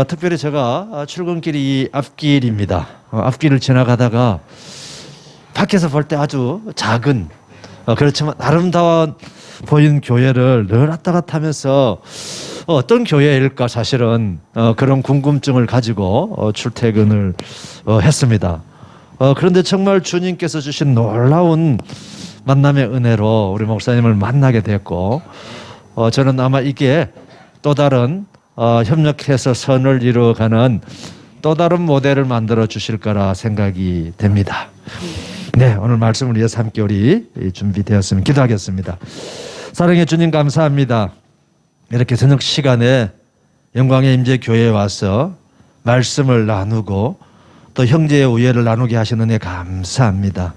특별히 제가 출근길이 앞길입니다. 앞길을 지나가다가 밖에서 볼 때 아주 작은 그렇지만 아름다운 보이는 교회를 늘 왔다 갔다 하면서 어떤 교회일까 사실은 그런 궁금증을 가지고 출퇴근을 했습니다. 그런데 정말 주님께서 주신 놀라운 만남의 은혜로 우리 목사님을 만나게 됐고 저는 아마 이게 또 다른 협력해서 선을 이루어가는 또 다른 모델을 만들어 주실 거라 생각이 됩니다. 네, 오늘 말씀을 위해서 함께 우리 준비되었으면 기도하겠습니다. 사랑해 주님 감사합니다. 이렇게 저녁 시간에 영광의 임재 교회에 와서 말씀을 나누고 또 형제의 우애를 나누게 하시는 은혜 감사합니다.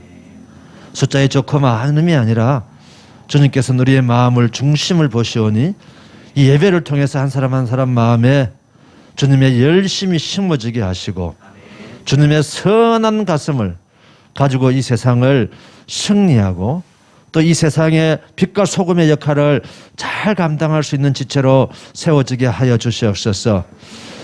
숫자의 좋고 많음이 아니라 주님께서 우리의 마음을 중심을 보시오니 이 예배를 통해서 한 사람 한 사람 마음에 주님의 열심히 심어지게 하시고 주님의 선한 가슴을 가지고 이 세상을 승리하고 또 이 세상의 빛과 소금의 역할을 잘 감당할 수 있는 지체로 세워지게 하여 주시옵소서.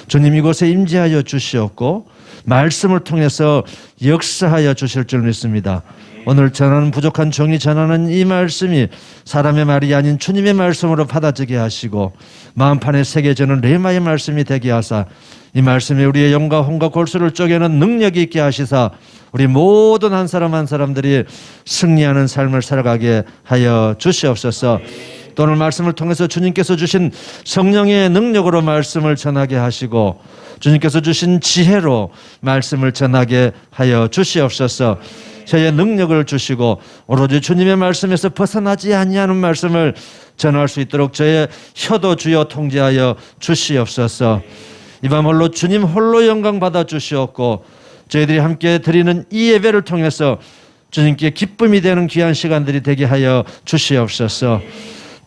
주님 이곳에 임재하여 주시옵고 말씀을 통해서 역사하여 주실 줄 믿습니다. 오늘 전하는 부족한 종이 전하는 이 말씀이 사람의 말이 아닌 주님의 말씀으로 받아지게 하시고 마음판에 새겨지는 레마의 말씀이 되게 하사 이 말씀이 우리의 영과 혼과 골수를 쪼개는 능력이 있게 하시사 우리 모든 한 사람 한 사람들이 승리하는 삶을 살아가게 하여 주시옵소서. 또 오늘 말씀을 통해서 주님께서 주신 성령의 능력으로 말씀을 전하게 하시고 주님께서 주신 지혜로 말씀을 전하게 하여 주시옵소서. 저의 능력을 주시고 오로지 주님의 말씀에서 벗어나지 아니하는 말씀을 전할 수 있도록 저의 혀도 주여 통제하여 주시옵소서. 이밤 홀로 주님 홀로 영광 받아 주시옵고 저희들이 함께 드리는 이 예배를 통해서 주님께 기쁨이 되는 귀한 시간들이 되게 하여 주시옵소서.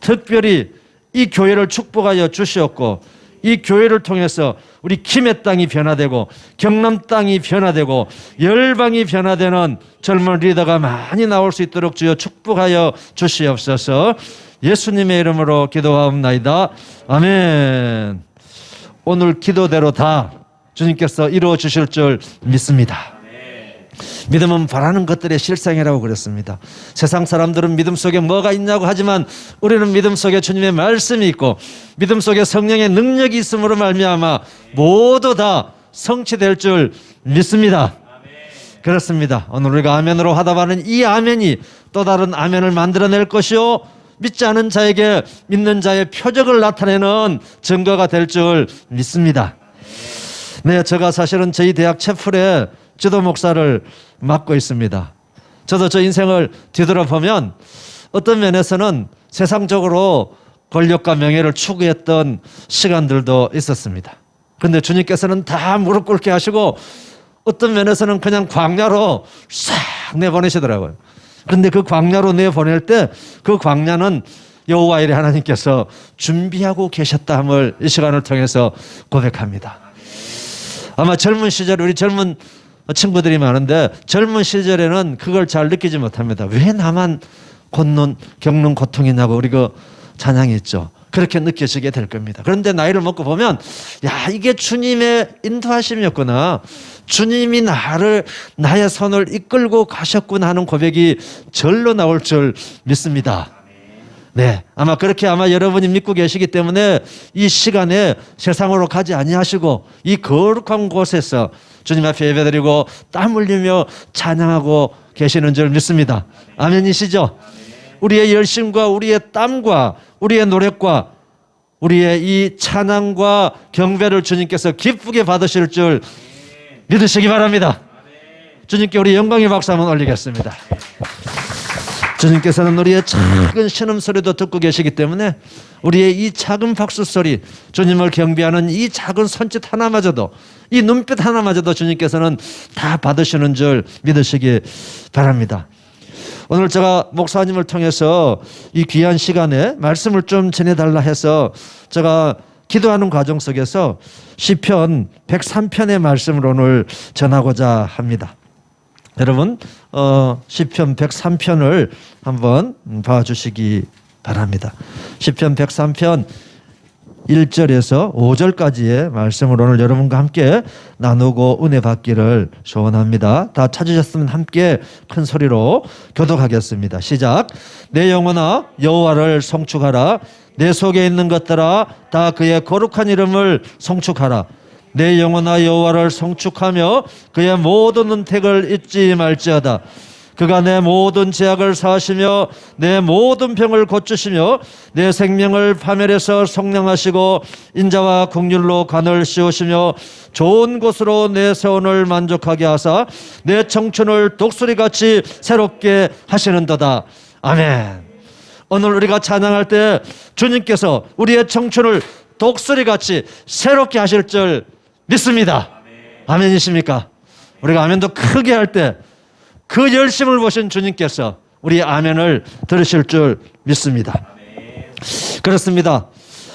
특별히 이 교회를 축복하여 주시옵고 이 교회를 통해서 우리 김해 땅이 변화되고 경남 땅이 변화되고 열방이 변화되는 젊은 리더가 많이 나올 수 있도록 주여 축복하여 주시옵소서. 예수님의 이름으로 기도하옵나이다. 아멘. 오늘 기도대로 다 주님께서 이루어 주실 줄 믿습니다. 믿음은 바라는 것들의 실상이라고 그랬습니다. 세상 사람들은 믿음 속에 뭐가 있냐고 하지만 우리는 믿음 속에 주님의 말씀이 있고 믿음 속에 성령의 능력이 있음으로 말미암아 모두 다 성취될 줄 믿습니다. 그렇습니다. 오늘 우리가 아멘으로 화답하는 이 아멘이 또 다른 아멘을 만들어낼 것이요 믿지 않은 자에게 믿는 자의 표적을 나타내는 증거가 될 줄 믿습니다. 네, 제가 사실은 저희 대학 채플에 지도 목사를 맡고 있습니다. 저도 저 인생을 뒤돌아보면 어떤 면에서는 세상적으로 권력과 명예를 추구했던 시간들도 있었습니다. 그런데 주님께서는 다 무릎 꿇게 하시고 어떤 면에서는 그냥 광야로 싹 내보내시더라고요. 그런데 그 광야로 내보낼 때 그 광야는 여호와 일의 하나님께서 준비하고 계셨다함을 이 시간을 통해서 고백합니다. 아마 젊은 시절 우리 젊은 친구들이 많은데 젊은 시절에는 그걸 잘 느끼지 못합니다. 왜 나만 겪는 고통이냐고 우리 그 찬양이 있죠. 그렇게 느껴지게 될 겁니다. 그런데 나이를 먹고 보면 야 이게 주님의 인도하심이었구나. 주님이 나의 손을 이끌고 가셨구나 하는 고백이 절로 나올 줄 믿습니다. 네, 아마 그렇게 여러분이 믿고 계시기 때문에 이 시간에 세상으로 가지 아니하시고 이 거룩한 곳에서 주님 앞에 예배드리고 땀 흘리며 찬양하고 계시는 줄 믿습니다. 아멘이시죠? 우리의 열심과 우리의 땀과 우리의 노력과 우리의 이 찬양과 경배를 주님께서 기쁘게 받으실 줄 믿으시기 바랍니다. 주님께 우리 영광의 박수 한번 올리겠습니다. 주님께서는 우리의 작은 신음소리도 듣고 계시기 때문에 우리의 이 작은 박수소리, 주님을 경배하는 이 작은 손짓 하나마저도, 이 눈빛 하나마저도 주님께서는 다 받으시는 줄 믿으시기 바랍니다. 오늘 제가 목사님을 통해서 이 귀한 시간에 말씀을 좀 전해달라 해서 제가 기도하는 과정 속에서 시편 103편의 말씀을 오늘 전하고자 합니다. 여러분 시편 103편을 한번 봐주시기 바랍니다. 시편 103편 1절에서 5절까지의 말씀을 오늘 여러분과 함께 나누고 은혜 받기를 소원합니다. 다 찾으셨으면 함께 큰 소리로 교독하겠습니다. 시작. 내 영혼아 여호와를 송축하라. 내 속에 있는 것들아 다 그의 거룩한 이름을 송축하라. 내 영혼아 여호와를 송축하며 그의 모든 은택을 잊지 말지어다. 그가 내 모든 죄악을 사하시며 내 모든 병을 고치시며 내 생명을 파멸해서 속량하시고 인자와 긍휼로 관을 씌우시며 좋은 곳으로 내 세원을 만족하게 하사 내 청춘을 독수리같이 새롭게 하시는도다. 아멘. 오늘 우리가 찬양할 때 주님께서 우리의 청춘을 독수리같이 새롭게 하실 줄 믿습니다. 아멘이십니까? 우리가 아멘도 크게 할 때 그 열심을 보신 주님께서 우리의 아멘을 들으실 줄 믿습니다. 그렇습니다.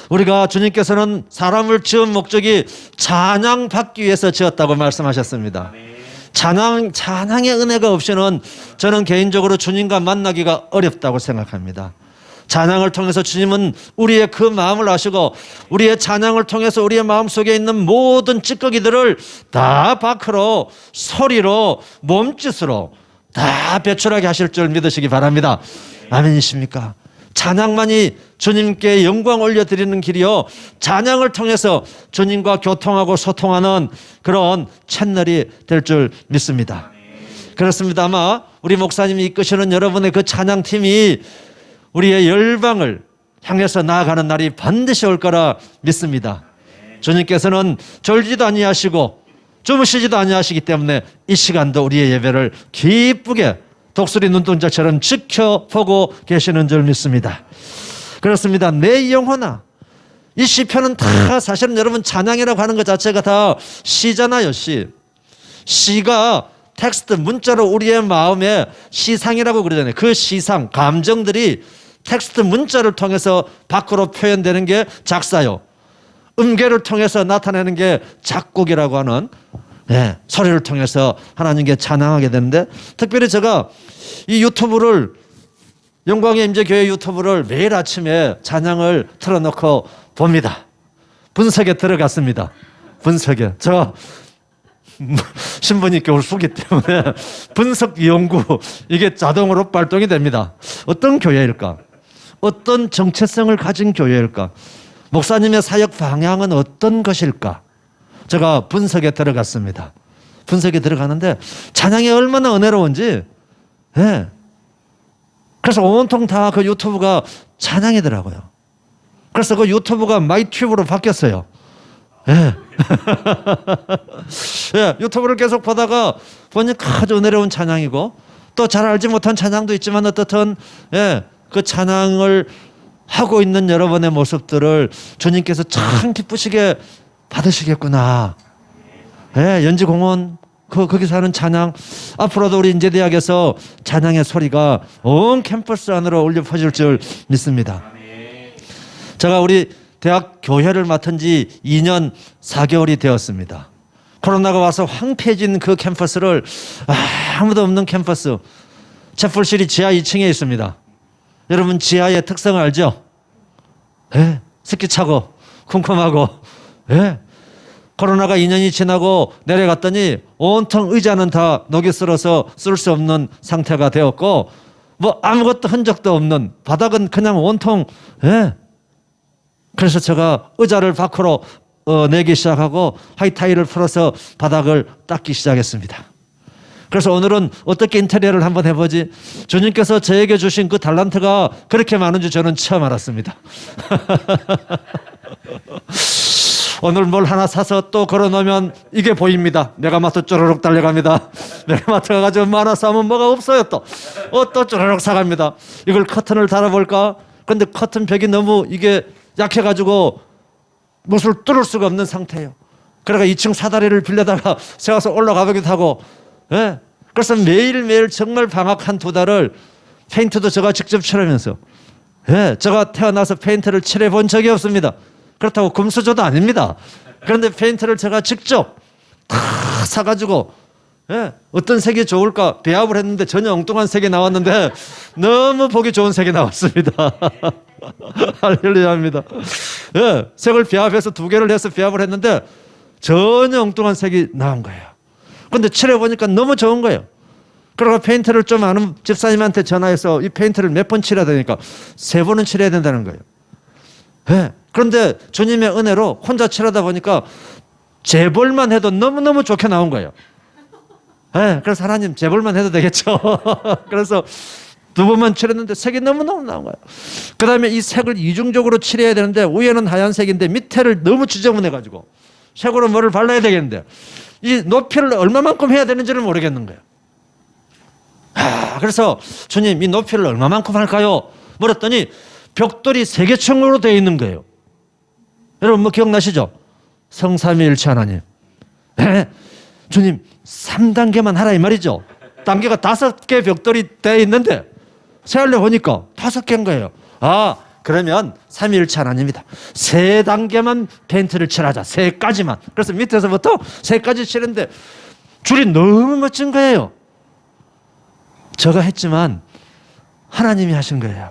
우리가 주님께서는 사람을 지은 목적이 찬양받기 위해서 지었다고 말씀하셨습니다. 찬양의 은혜가 없이는 저는 개인적으로 주님과 만나기가 어렵다고 생각합니다. 찬양을 통해서 주님은 우리의 그 마음을 아시고 우리의 찬양을 통해서 우리의 마음속에 있는 모든 찌꺼기들을 다 밖으로 소리로 몸짓으로 다 배출하게 하실 줄 믿으시기 바랍니다. 아멘이십니까? 찬양만이 주님께 영광 올려드리는 길이요, 찬양을 통해서 주님과 교통하고 소통하는 그런 채널이 될 줄 믿습니다. 그렇습니다. 아마 우리 목사님이 이끄시는 여러분의 그 찬양팀이 우리의 열방을 향해서 나아가는 날이 반드시 올 거라 믿습니다. 주님께서는 졸지도 아니하시고 주무시지도 아니하시기 때문에 이 시간도 우리의 예배를 기쁘게 독수리 눈동자처럼 지켜보고 계시는 줄 믿습니다. 그렇습니다. 내 영혼아, 이 시편은 다 사실은 여러분 찬양이라고 하는 것 자체가 다 시잖아요. 시가 텍스트 문자로 우리의 마음에 시상이라고 그러잖아요. 그 시상 감정들이 텍스트 문자를 통해서 밖으로 표현되는 게 작사요, 음계를 통해서 나타내는 게 작곡이라고 하는 소리를 통해서 하나님께 찬양하게 되는데, 특별히 제가 이 유튜브를, 영광의 임재교회 유튜브를 매일 아침에 찬양을 틀어놓고 봅니다. 분석에 들어갔습니다. 분석에. 저 신분이 겨울 수기 때문에 분석 연구 이게 자동으로 발동이 됩니다. 어떤 교회일까? 어떤 정체성을 가진 교회일까? 목사님의 사역 방향은 어떤 것일까? 제가 분석에 들어갔습니다. 분석에 들어가는데 찬양이 얼마나 은혜로운지, 그래서 온통 다 그 유튜브가 찬양이더라고요. 그래서 그 유튜브가 마이튜브로 바뀌었어요. 유튜브를 계속 보다가 보니까 아주 은혜로운 찬양이고, 또 잘 알지 못한 찬양도 있지만 어떻든 그 찬양을 하고 있는 여러분의 모습들을 주님께서 참 기쁘시게 받으시겠구나. 연지공원 거기서 하는 찬양, 앞으로도 우리 인제대학에서 찬양의 소리가 온 캠퍼스 안으로 울려 퍼질 줄 믿습니다. 제가 우리 대학 교회를 맡은 지 2년 4개월이 되었습니다. 코로나가 와서 황폐해진 그 캠퍼스를, 아무도 없는 캠퍼스, 채플실이 지하 2층에 있습니다. 여러분 지하의 특성을 알죠? 습기 차고 쿰쿰하고. 코로나가 2년이 지나고 내려갔더니 온통 의자는 다 녹이 슬어서 쓸 수 없는 상태가 되었고, 뭐 아무것도 흔적도 없는 바닥은 그냥 온통. 그래서 제가 의자를 밖으로 내기 시작하고 하이타일을 풀어서 바닥을 닦기 시작했습니다. 그래서 오늘은 어떻게 인테리어를 한번 해보지? 주님께서 저에게 주신 그 달란트가 그렇게 많은 줄 저는 처음 알았습니다. 오늘 뭘 하나 사서 또 걸어놓으면 이게 보입니다. 메가마트 쪼르륵 달려갑니다. 메가마트 가가지고 뭐 하나 사면 뭐가 없어요. 또 쪼르륵 사갑니다. 이걸 커튼을 달아볼까? 근데 커튼 벽이 너무 이게 약해가지고 못을 뚫을 수가 없는 상태예요. 그러니까 2층 사다리를 빌려다가 세워서 올라가 보기도 하고. 그래서 매일매일 정말 방학 한 2달을 페인트도 제가 직접 칠하면서, 제가 태어나서 페인트를 칠해 본 적이 없습니다. 그렇다고 금수저도 아닙니다. 그런데 페인트를 제가 직접 다 사가지고, 어떤 색이 좋을까 배합을 했는데 전혀 엉뚱한 색이 나왔는데 너무 보기 좋은 색이 나왔습니다. 할렐루야입니다. 예, 색을 배합해서 2개를 해서 배합을 했는데 전혀 엉뚱한 색이 나온 거예요. 근데 칠해보니까 너무 좋은 거예요. 그러고 페인트를 좀 아는 집사님한테 전화해서 이 페인트를 몇 번 칠해야 되니까 3번은 칠해야 된다는 거예요. 예, 그런데 주님의 은혜로 혼자 칠하다 보니까 재벌만 해도 너무너무 좋게 나온 거예요. 예, 그래서 하나님 재벌만 해도 되겠죠. 그래서 2번만 칠했는데 색이 너무너무 나온 거예요. 그 다음에 이 색을 이중적으로 칠해야 되는데 위에는 하얀색인데 밑에를 너무 지저분해가지고 색으로 뭐를 발라야 되겠는데 이 높이를 얼마만큼 해야 되는지를 모르겠는 거예요. 그래서 주님 이 높이를 얼마만큼 할까요? 물었더니 벽돌이 3개층으로 되어 있는 거예요. 여러분 뭐 기억나시죠? 성삼위일체 하나님. 네. 주님 3단계만 하라 이 말이죠. 단계가 5개 벽돌이 되어 있는데 세알려 보니까 5개인 거예요. 그러면 삼위일체 하나님이다. 3단계만 페인트를 칠하자. 3가지만. 그래서 밑에서부터 3가지 칠했는데 줄이 너무 멋진 거예요. 제가 했지만 하나님이 하신 거예요.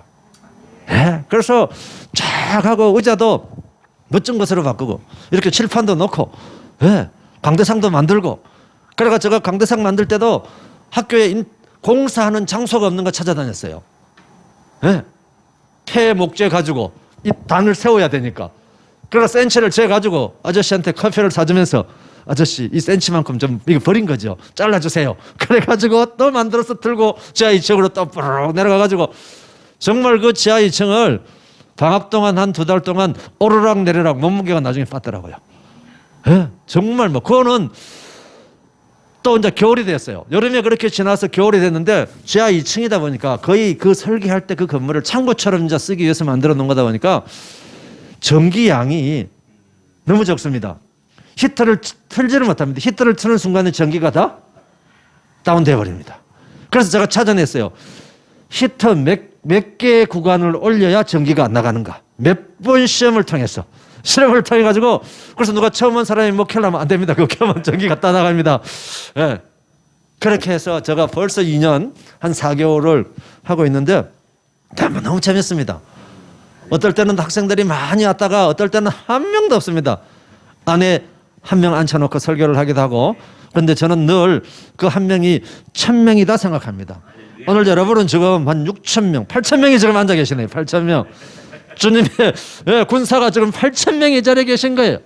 네. 그래서 쫙 하고 의자도 멋진 것으로 바꾸고 이렇게 칠판도 놓고 네. 강대상도 만들고 그래가 제가 강대상 만들 때도 학교에 공사하는 장소가 없는 거 찾아다녔어요. 네. 폐 목재 가지고 이 단을 세워야 되니까. 그래서 센치를 재가지고 아저씨한테 커피를 사주면서 아저씨 이 센치만큼 좀 이거 버린 거죠. 잘라주세요. 그래가지고 또 만들어서 들고 지하 2층으로 또 뿌르륵 내려가가지고 정말 그 지하 2층을 방학 동안 한 2달 동안 오르락 내리락 몸무게가 나중에 빠더라고요. 네. 정말 뭐 그거는 또 이제 겨울이 됐어요. 여름에 그렇게 지나서 겨울이 됐는데 지하 2층이다 보니까 거의 그 설계할 때 그 건물을 창고처럼 이제 쓰기 위해서 만들어 놓은 거다 보니까 전기 양이 너무 적습니다. 히터를 틀지를 못합니다. 히터를 트는 순간에 전기가 다 다운돼 버립니다. 그래서 제가 찾아냈어요. 히터 몇 개의 구간을 올려야 전기가 안 나가는가. 몇 번 시험을 통해서 실험을 통해 가지고 그래서 누가 처음 온 사람이 뭐 켜려면 안 됩니다. 그거 켜면 전기가 다 나갑니다. 네. 그렇게 해서 제가 벌써 2년 한 4개월을 하고 있는데 너무 재밌습니다. 어떨 때는 학생들이 많이 왔다가 어떨 때는 한 명도 없습니다. 안에 한 명 앉혀놓고 설교를 하기도 하고 그런데 저는 늘 그 한 명이 1000명이다 생각합니다. 오늘 여러분은 지금 한 6000명, 8000명이 지금 앉아 계시네요. 8000명. 주님의 군사가 지금 8000명이 이 자리에 계신 거예요.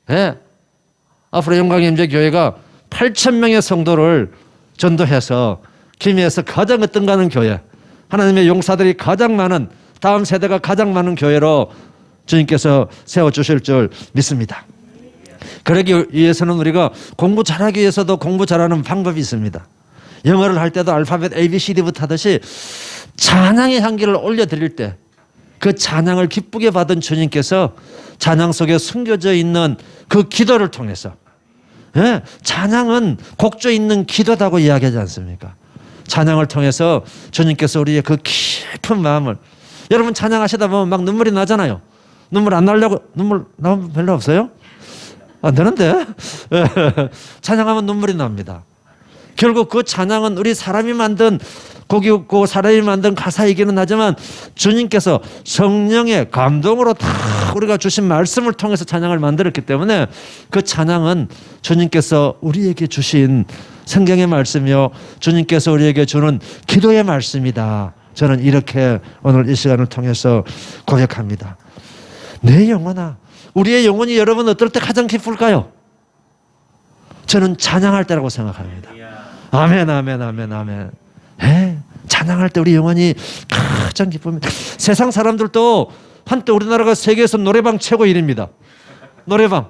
예. 앞으로 영광임재교회가 8000명의 성도를 전도해서 김해에서 가장 어떤가는 교회, 하나님의 용사들이 가장 많은 다음 세대가 가장 많은 교회로 주님께서 세워주실 줄 믿습니다. 그러기 위해서는 우리가 공부 잘하기 위해서도 공부 잘하는 방법이 있습니다. 영어를 할 때도 알파벳 ABCD부터 하듯이 찬양의 향기를 올려드릴 때 그 찬양을 기쁘게 받은 주님께서 찬양 속에 숨겨져 있는 그 기도를 통해서 찬양은 곡조 있는 기도다고 이야기하지 않습니까? 찬양을 통해서 주님께서 우리의 그 깊은 마음을 여러분 찬양하시다 보면 막 눈물이 나잖아요. 눈물 안 나려고 눈물 나오면 별로 없어요? 안 되는데 찬양하면 눈물이 납니다. 결국 그 찬양은 우리 사람이 만든 곡이 없고 사람이 만든 가사이기는 하지만 주님께서 성령의 감동으로 다 우리가 주신 말씀을 통해서 찬양을 만들었기 때문에 그 찬양은 주님께서 우리에게 주신 성경의 말씀이요 주님께서 우리에게 주는 기도의 말씀이다. 저는 이렇게 오늘 이 시간을 통해서 고백합니다. 내 영혼아, 우리의 영혼이 여러분 어떨 때 가장 기쁠까요? 저는 찬양할 때라고 생각합니다. 아멘, 아멘, 아멘, 아멘. 찬양할 때 우리 영혼이 가장 기쁩니다. 세상 사람들도 한때 우리나라가 세계에서 노래방 최고 1위입니다. 노래방.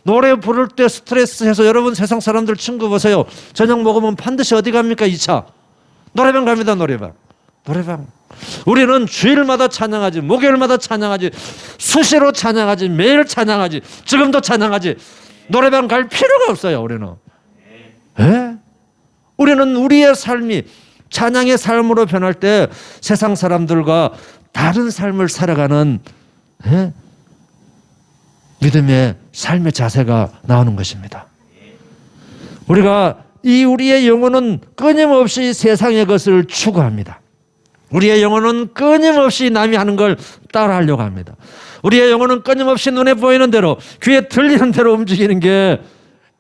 노래 부를 때 스트레스 해서 여러분 세상 사람들 친구 보세요. 저녁 먹으면 반드시 어디 갑니까? 2차. 노래방 갑니다. 노래방. 노래방. 우리는 주일마다 찬양하지, 목요일마다 찬양하지, 수시로 찬양하지, 매일 찬양하지, 지금도 찬양하지. 노래방 갈 필요가 없어요. 우리는. 우리는 우리의 삶이 찬양의 삶으로 변할 때 세상 사람들과 다른 삶을 살아가는 믿음의 삶의 자세가 나오는 것입니다. 우리가 우리의 영혼은 끊임없이 세상의 것을 추구합니다. 우리의 영혼은 끊임없이 남이 하는 걸 따라하려고 합니다. 우리의 영혼은 끊임없이 눈에 보이는 대로, 귀에 들리는 대로 움직이는 게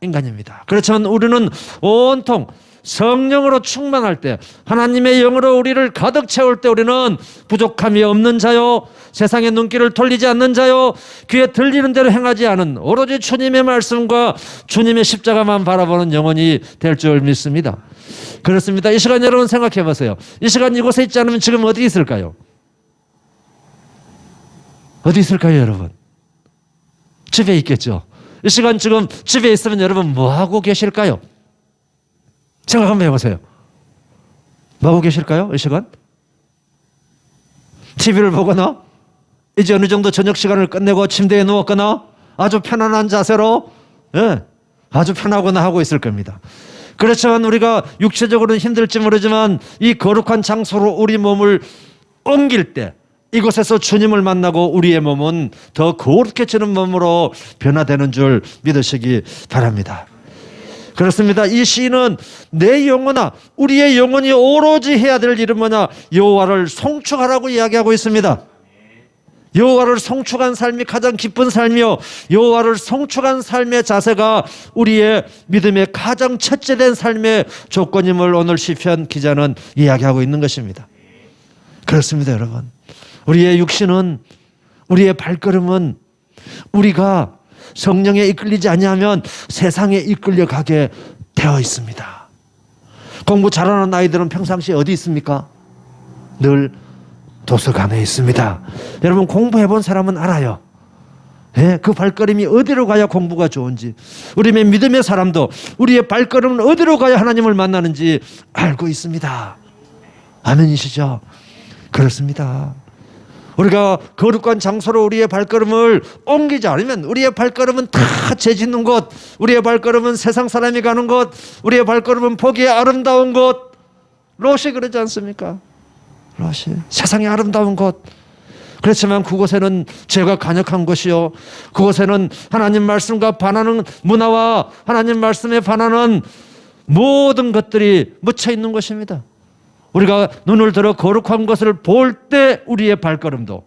인간입니다. 그렇지만 우리는 온통 성령으로 충만할 때, 하나님의 영으로 우리를 가득 채울 때 우리는 부족함이 없는 자요, 세상의 눈길을 돌리지 않는 자요, 귀에 들리는 대로 행하지 않은 오로지 주님의 말씀과 주님의 십자가만 바라보는 영혼이 될 줄 믿습니다. 그렇습니다. 이 시간 여러분 생각해 보세요. 이 시간 이곳에 있지 않으면 지금 어디 있을까요? 어디 있을까요, 여러분? 집에 있겠죠. 이 시간 지금 집에 있으면 여러분 뭐 하고 계실까요? 생각 한번 해보세요. 뭐 하고 계실까요, 이 시간? TV를 보거나, 이제 어느 정도 저녁 시간을 끝내고 침대에 누웠거나, 아주 편안한 자세로, 아주 편하거나 하고 있을 겁니다. 그렇지만 우리가 육체적으로는 힘들지 모르지만 이 거룩한 장소로 우리 몸을 옮길 때, 이곳에서 주님을 만나고 우리의 몸은 더 거룩해지는 몸으로 변화되는 줄 믿으시기 바랍니다. 그렇습니다. 이 시인은 내 영혼아, 우리의 영혼이 오로지 해야 될 일은 뭐냐? 여호와를 송축하라고 이야기하고 있습니다. 여호와를 송축한 삶이 가장 기쁜 삶이요, 여호와를 송축한 삶의 자세가 우리의 믿음의 가장 첫째된 삶의 조건임을 오늘 시편 기자는 이야기하고 있는 것입니다. 그렇습니다, 여러분. 우리의 육신은, 우리의 발걸음은 우리가 성령에 이끌리지 아니하면 세상에 이끌려 가게 되어 있습니다. 공부 잘하는 아이들은 평상시에 어디 있습니까? 늘 도서관에 있습니다. 여러분 공부해 본 사람은 알아요. 그 발걸음이 어디로 가야 공부가 좋은지, 우리의 믿음의 사람도 우리의 발걸음은 어디로 가야 하나님을 만나는지 알고 있습니다. 아멘이시죠? 그렇습니다. 우리가 거룩한 장소로 우리의 발걸음을 옮기지 않으면 우리의 발걸음은 다 죄 짓는 곳, 우리의 발걸음은 세상 사람이 가는 곳, 우리의 발걸음은 보기에 아름다운 곳, 롯이 그러지 않습니까? 롯이 세상의 아름다운 곳. 그렇지만 그곳에는 죄가 간역한 곳이요, 그곳에는 하나님 말씀과 반하는 문화와 하나님 말씀에 반하는 모든 것들이 묻혀 있는 것입니다. 우리가 눈을 들어 거룩한 것을 볼 때 우리의 발걸음도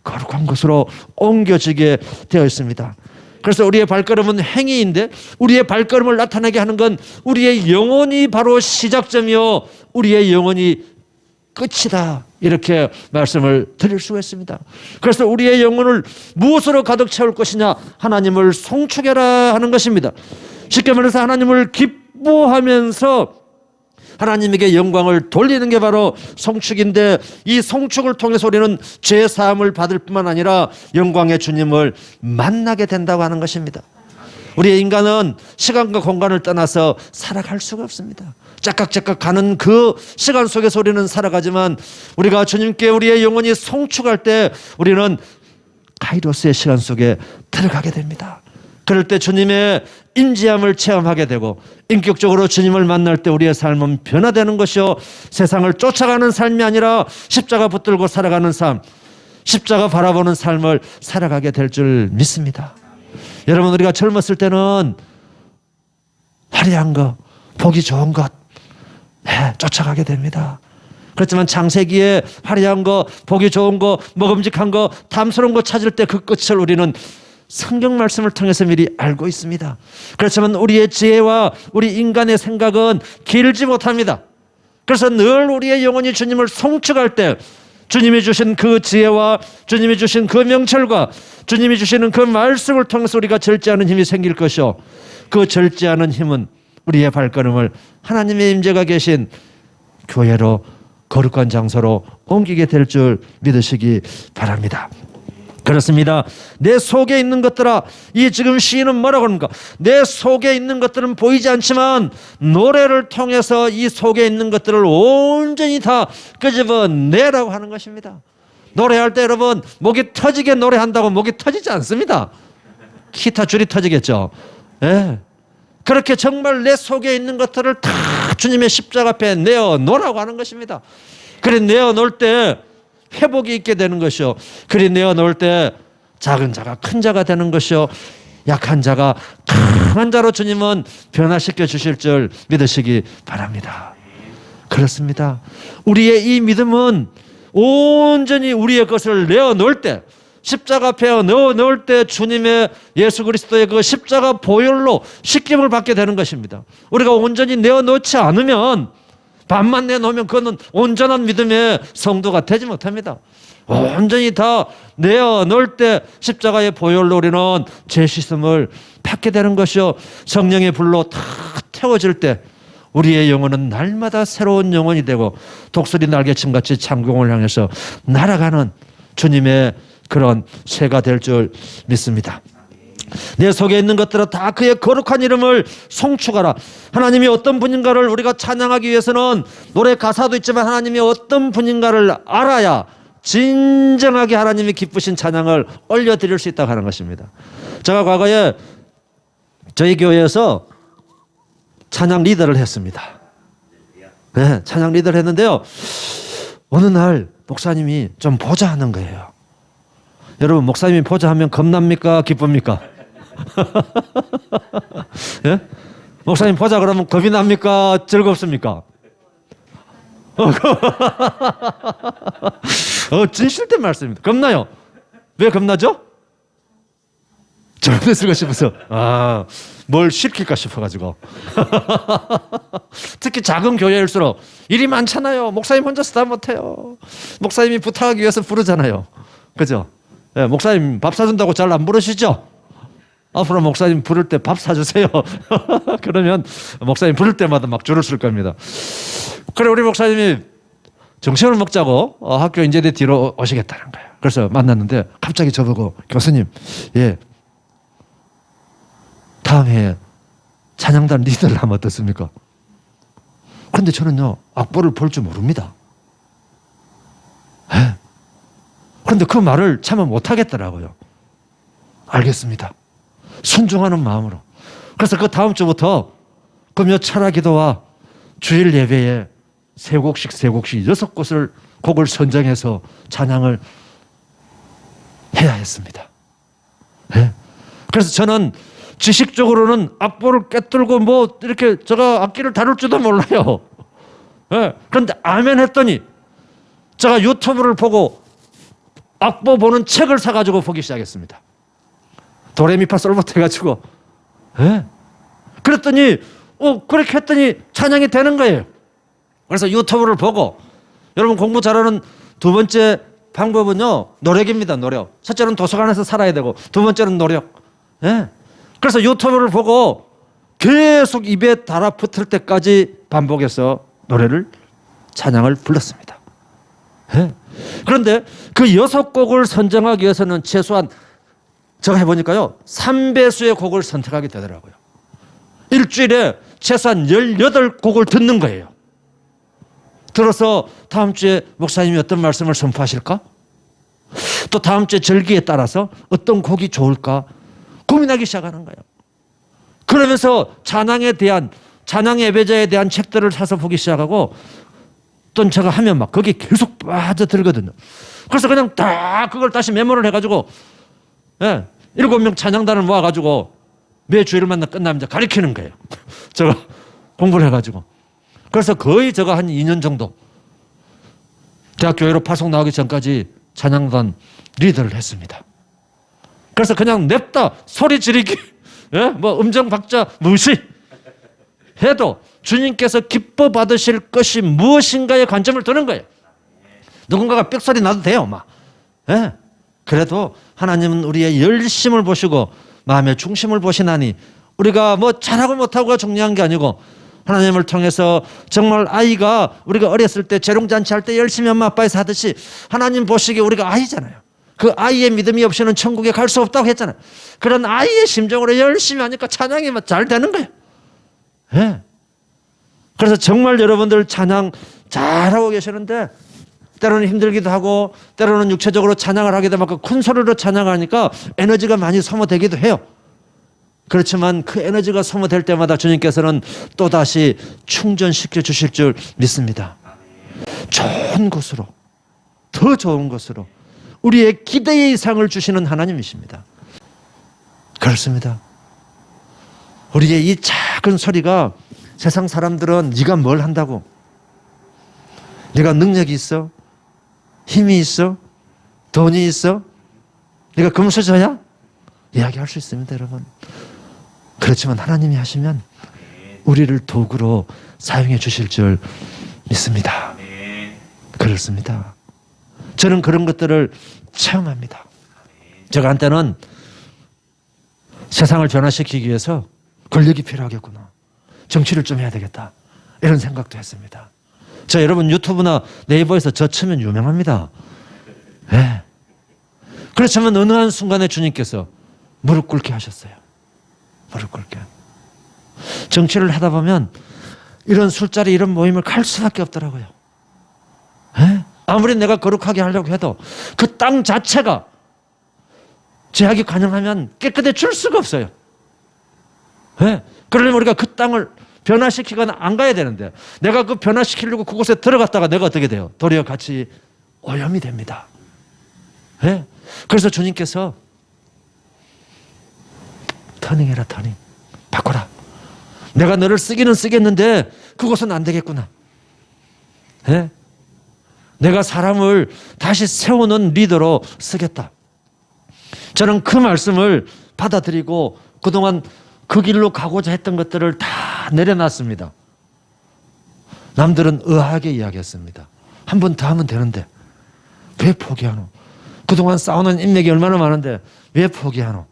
거룩한 것으로 옮겨지게 되어 있습니다. 그래서 우리의 발걸음은 행위인데, 우리의 발걸음을 나타나게 하는 건 우리의 영혼이 바로 시작점이요, 우리의 영혼이 끝이다, 이렇게 말씀을 드릴 수가 있습니다. 그래서 우리의 영혼을 무엇으로 가득 채울 것이냐? 하나님을 송축해라 하는 것입니다. 쉽게 말해서 하나님을 기뻐하면서 하나님에게 영광을 돌리는 게 바로 송축인데, 이 송축을 통해서 우리는 죄 사함을 받을 뿐만 아니라 영광의 주님을 만나게 된다고 하는 것입니다. 우리의 인간은 시간과 공간을 떠나서 살아갈 수가 없습니다. 짝깍짝깍 가는 그 시간 속에서 우리는 살아가지만, 우리가 주님께 우리의 영혼이 송축할 때 우리는 카이로스의 시간 속에 들어가게 됩니다. 그럴 때 주님의 임재함을 체험하게 되고, 인격적으로 주님을 만날 때 우리의 삶은 변화되는 것이요, 세상을 쫓아가는 삶이 아니라 십자가 붙들고 살아가는 삶, 십자가 바라보는 삶을 살아가게 될 줄 믿습니다. 여러분, 우리가 젊었을 때는 화려한 것, 보기 좋은 것, 쫓아가게 됩니다. 그렇지만 창세기에 화려한 거, 보기 좋은 거, 먹음직한 거, 탐스러운 거 찾을 때 그 끝을 우리는 성경 말씀을 통해서 미리 알고 있습니다. 그렇지만 우리의 지혜와 우리 인간의 생각은 길지 못합니다. 그래서 늘 우리의 영혼이 주님을 송축할 때 주님이 주신 그 지혜와 주님이 주신 그 명철과 주님이 주시는 그 말씀을 통해서 우리가 절제하는 힘이 생길 것이요, 그 절제하는 힘은 우리의 발걸음을 하나님의 임재가 계신 교회로, 거룩한 장소로 옮기게 될 줄 믿으시기 바랍니다. 그렇습니다. 내 속에 있는 것들아, 이 지금 시인은 뭐라고 하는가? 내 속에 있는 것들은 보이지 않지만 노래를 통해서 이 속에 있는 것들을 온전히 다 끄집어내라고 하는 것입니다. 노래할 때 여러분, 목이 터지게 노래한다고 목이 터지지 않습니다. 기타 줄이 터지겠죠. 그렇게 정말 내 속에 있는 것들을 다 주님의 십자가 앞에 내어놓으라고 하는 것입니다. 그래 내어놓을 때 회복이 있게 되는 것이요, 그리 내어놓을 때 작은 자가 큰 자가 되는 것이요, 약한 자가 강한 자로 주님은 변화시켜 주실 줄 믿으시기 바랍니다. 그렇습니다. 우리의 이 믿음은 온전히 우리의 것을 내어놓을 때, 십자가 앞에 넣을 때 주님의 예수 그리스도의 그 십자가 보혈로 씻김을 받게 되는 것입니다. 우리가 온전히 내어놓지 않으면, 반만 내놓으면 그거는 온전한 믿음의 성도가 되지 못합니다. 온전히 다 내어놓을 때 십자가의 보혈로 우리는 죄 씻음을 받게 되는 것이요, 성령의 불로 다 태워질 때 우리의 영혼은 날마다 새로운 영혼이 되고 독수리 날개침같이 창공을 향해서 날아가는 주님의 그런 새가 될 줄 믿습니다. 내 속에 있는 것들은 다 그의 거룩한 이름을 송축하라. 하나님이 어떤 분인가를 우리가 찬양하기 위해서는 노래 가사도 있지만 하나님이 어떤 분인가를 알아야 진정하게 하나님이 기쁘신 찬양을 올려드릴 수 있다고 하는 것입니다. 제가 과거에 저희 교회에서 찬양 리더를 했습니다. 네, 찬양 리더를 했는데요, 어느 날 목사님이 좀 보자 하는 거예요. 여러분, 목사님이 보자 하면 겁납니까? 기쁩니까? 예? 목사님 보자 그러면 겁이 납니까? 즐겁습니까? 진실된 말씀입니다. 겁나요? 왜 겁나죠? 잘못했을까 싶어서, 뭘 시킬까 싶어가지고. 특히 작은 교회일수록 일이 많잖아요. 목사님 혼자서 다 못해요. 목사님이 부탁하기 위해서 부르잖아요. 그죠? 네, 목사님 밥 사준다고 잘 안 부르시죠? 앞으로 목사님 부를 때 밥 사주세요. 그러면 목사님 부를 때마다 막 줄을 쓸 겁니다. 그래, 우리 목사님이 점심을 먹자고 학교 인제대 뒤로 오시겠다는 거예요. 그래서 만났는데 갑자기 저보고, 교수님, 예, 다음 해에 찬양단 리더를 하면 어떻습니까? 그런데 저는요, 악보를 볼 줄 모릅니다. 예. 그런데 그 말을 참아 못하겠더라고요. 알겠습니다. 순종하는 마음으로. 그래서 그 다음 주부터 금요 철야 기도와 주일 예배에 세 곡씩 6곡을 선정해서 찬양을 해야 했습니다. 네. 그래서 저는 지식적으로는 악보를 꿰뚫고 뭐 이렇게 제가 악기를 다룰 줄도 몰라요. 네. 그런데 아멘 했더니 제가 유튜브를 보고 악보 보는 책을 사가지고 보기 시작했습니다. 도레미파솔부터 해가지고. 네. 그랬더니 그렇게 했더니 찬양이 되는 거예요. 그래서 유튜브를 보고, 여러분 공부 잘하는 두 번째 방법은요, 노력입니다. 노력. 첫째는 도서관에서 살아야 되고, 두 번째는 노력. 네. 그래서 유튜브를 보고 계속 입에 달아붙을 때까지 반복해서 노래를, 찬양을 불렀습니다. 네. 그런데 그 6곡을 선정하기 위해서는 최소한 제가 해보니까요, 3배수의 곡을 선택하게 되더라고요. 일주일에 최소한 18곡을 듣는 거예요. 들어서 다음 주에 목사님이 어떤 말씀을 선포하실까? 또 다음 주에 절기에 따라서 어떤 곡이 좋을까? 고민하기 시작하는 거예요. 그러면서 찬양에 대한, 찬양 예배자에 대한 책들을 사서 보기 시작하고, 또 제가 하면 막 거기에 계속 빠져들거든요. 그래서 그냥 다 그걸 다시 메모를 해가지고, 예, 7명 찬양단을 모아가지고 매 주일을 만나 끝나면 이제 가르치는 거예요. 제가 공부를 해가지고. 그래서 거의 제가 한 2년 정도 대학교회로 파송 나오기 전까지 찬양단 리더를 했습니다. 그래서 그냥 냅다 소리 지르기, 예? 뭐 음정 박자 무시 해도 주님께서 기뻐 받으실 것이 무엇인가에 관점을 두는 거예요. 누군가가 삑소리 나도 돼요, 막. 예? 그래도 하나님은 우리의 열심을 보시고 마음의 중심을 보시나니, 우리가 뭐 잘하고 못하고가 중요한 게 아니고, 하나님을 통해서 정말 아이가, 우리가 어렸을 때 재롱잔치 할 때 열심히 엄마 아빠에서 하듯이 하나님 보시기에 우리가 아이잖아요. 그 아이의 믿음이 없이는 천국에 갈 수 없다고 했잖아요. 그런 아이의 심정으로 열심히 하니까 찬양이 잘 되는 거예요. 네. 그래서 정말 여러분들 찬양 잘하고 계시는데, 때로는 힘들기도 하고 때로는 육체적으로 찬양을 하게 되면 큰 소리로 찬양하니까 에너지가 많이 소모되기도 해요. 그렇지만 그 에너지가 소모될 때마다 주님께서는 또다시 충전시켜 주실 줄 믿습니다. 좋은 것으로, 더 좋은 것으로 우리의 기대 이상을 주시는 하나님이십니다. 그렇습니다. 우리의 이 작은 소리가 세상 사람들은 네가 뭘 한다고, 네가 능력이 있어? 힘이 있어? 돈이 있어? 네가 금수저야? 이야기할 수 있습니다, 여러분. 그렇지만 하나님이 하시면 우리를 도구로 사용해 주실 줄 믿습니다. 그렇습니다. 저는 그런 것들을 체험합니다. 제가 한때는 세상을 변화시키기 위해서 권력이 필요하겠구나. 정치를 좀 해야 되겠다. 이런 생각도 했습니다. 저 여러분 유튜브나 네이버에서 저 치면 유명합니다. 네. 그렇지만 어느 한 순간에 주님께서 무릎 꿇게 하셨어요. 무릎 꿇게. 정치를 하다 보면 이런 술자리 이런 모임을 갈 수밖에 없더라고요. 네? 아무리 내가 거룩하게 하려고 해도 그 땅 자체가 제약이 가능하면 깨끗해질 수가 없어요. 네? 그러려면 우리가 그 땅을 변화시키거나 안 가야 되는데 내가 그 변화시키려고 그곳에 들어갔다가 내가 어떻게 돼요? 도리어 같이 오염이 됩니다. 네? 그래서 주님께서 터닝해라, 터닝. 바꿔라. 내가 너를 쓰기는 쓰겠는데 그곳은 안 되겠구나. 네? 내가 사람을 다시 세우는 리더로 쓰겠다. 저는 그 말씀을 받아들이고 그동안 그 길로 가고자 했던 것들을 다 내려놨습니다. 남들은 의아하게 이야기했습니다. 한 번 더 하면 되는데 왜 포기하노? 그동안 싸우는 인맥이 얼마나 많은데 왜 포기하노?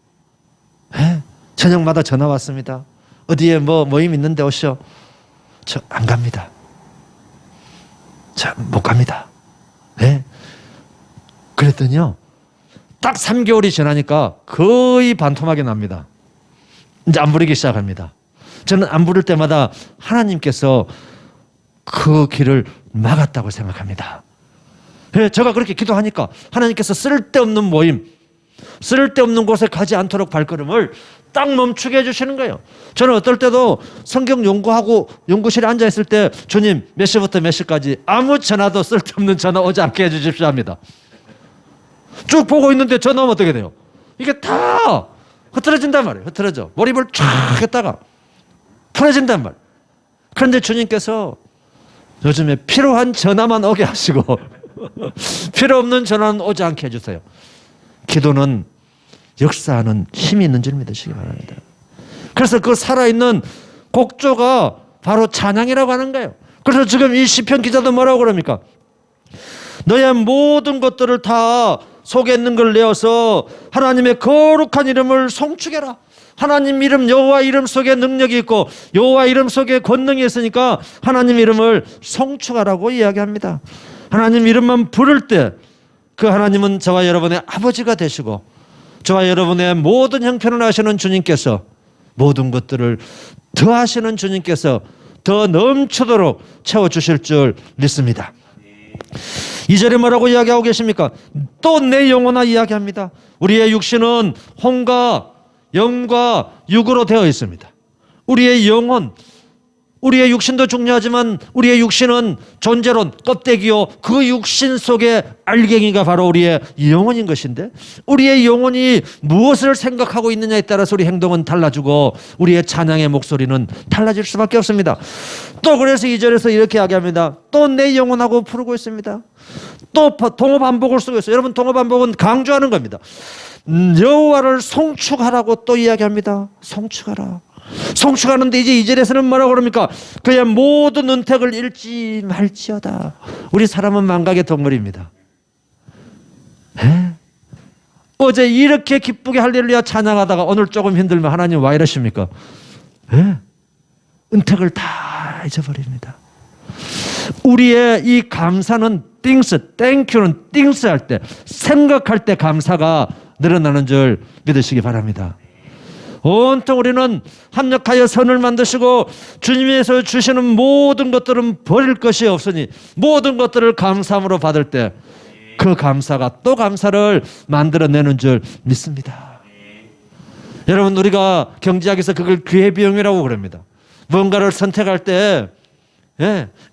에? 저녁마다 전화 왔습니다. 어디에 모임 있는데 오시오. 저 안 갑니다. 저 못 갑니다. 네? 그랬더니요. 딱 3개월이 지나니까 거의 반토막이 납니다. 이제 안 부르기 시작합니다. 저는 안 부를 때마다 하나님께서 그 길을 막았다고 생각합니다. 네, 제가 그렇게 기도하니까 하나님께서 쓸데없는 모임, 쓸데없는 곳에 가지 않도록 발걸음을 딱 멈추게 해주시는 거예요. 저는 어떨 때도 성경 연구하고 연구실에 앉아있을 때 주님 몇 시부터 몇 시까지 아무 전화도 쓸데없는 전화 오지 않게 해주십시오 합니다. 쭉 보고 있는데 전화 오면 어떻게 돼요? 이게 다 흐트러진단 말이에요. 흐트러져. 몰입을 쫙 했다가 풀어진단 말이에요. 그런데 주님께서 요즘에 필요한 전화만 오게 하시고 필요 없는 전화는 오지 않게 해주세요. 기도는 역사하는 힘이 있는 줄 믿으시기 바랍니다. 그래서 그 살아있는 곡조가 바로 찬양이라고 하는 거예요. 그래서 지금 이 시편 기자도 뭐라고 그럽니까? 너의 모든 것들을 다 속에 있는 걸 내어서 하나님의 거룩한 이름을 송축해라. 하나님 이름 여호와 이름 속에 능력이 있고 여호와 이름 속에 권능이 있으니까 하나님 이름을 송축하라고 이야기합니다. 하나님 이름만 부를 때 그 하나님은 저와 여러분의 아버지가 되시고 저와 여러분의 모든 형편을 아시는 주님께서 모든 것들을 더하시는 주님께서 더 넘치도록 채워주실 줄 믿습니다. 2절에 뭐라고 이야기하고 계십니까? 또 내 영혼아 이야기합니다. 우리의 육신은 혼과 영과 육으로 되어 있습니다. 우리의 영혼, 우리의 육신도 중요하지만 우리의 육신은 존재론, 껍데기요. 그 육신 속에 알갱이가 바로 우리의 영혼인 것인데 우리의 영혼이 무엇을 생각하고 있느냐에 따라서 우리 행동은 달라지고 우리의 찬양의 목소리는 달라질 수밖에 없습니다. 또 그래서 2절에서 이렇게 이야기합니다. 또 내 영혼하고 부르고 있습니다. 또 동어 반복을 쓰고 있어요. 여러분 동어 반복은 강조하는 겁니다. 여호와를 송축하라고 또 이야기합니다. 송축하라. 송축하는데 이제 2절에서는 뭐라고 그럽니까? 그의 모든 은택을 잃지 말지어다. 우리 사람은 망각의 동물입니다. 에? 어제 이렇게 기쁘게 할렐루야 찬양하다가 오늘 조금 힘들면 하나님 왜 이러십니까? 에? 은택을 다 잊어버립니다. 우리의 이 감사는 띵스, 땡큐는 띵스 할 때, 생각할 때 감사가 늘어나는 줄 믿으시기 바랍니다. 온통 우리는 합력하여 선을 만드시고 주님께서 주시는 모든 것들은 버릴 것이 없으니 모든 것들을 감사함으로 받을 때 그 감사가 또 감사를 만들어내는 줄 믿습니다. 여러분 우리가 경제학에서 그걸 기회비용이라고 그럽니다. 뭔가를 선택할 때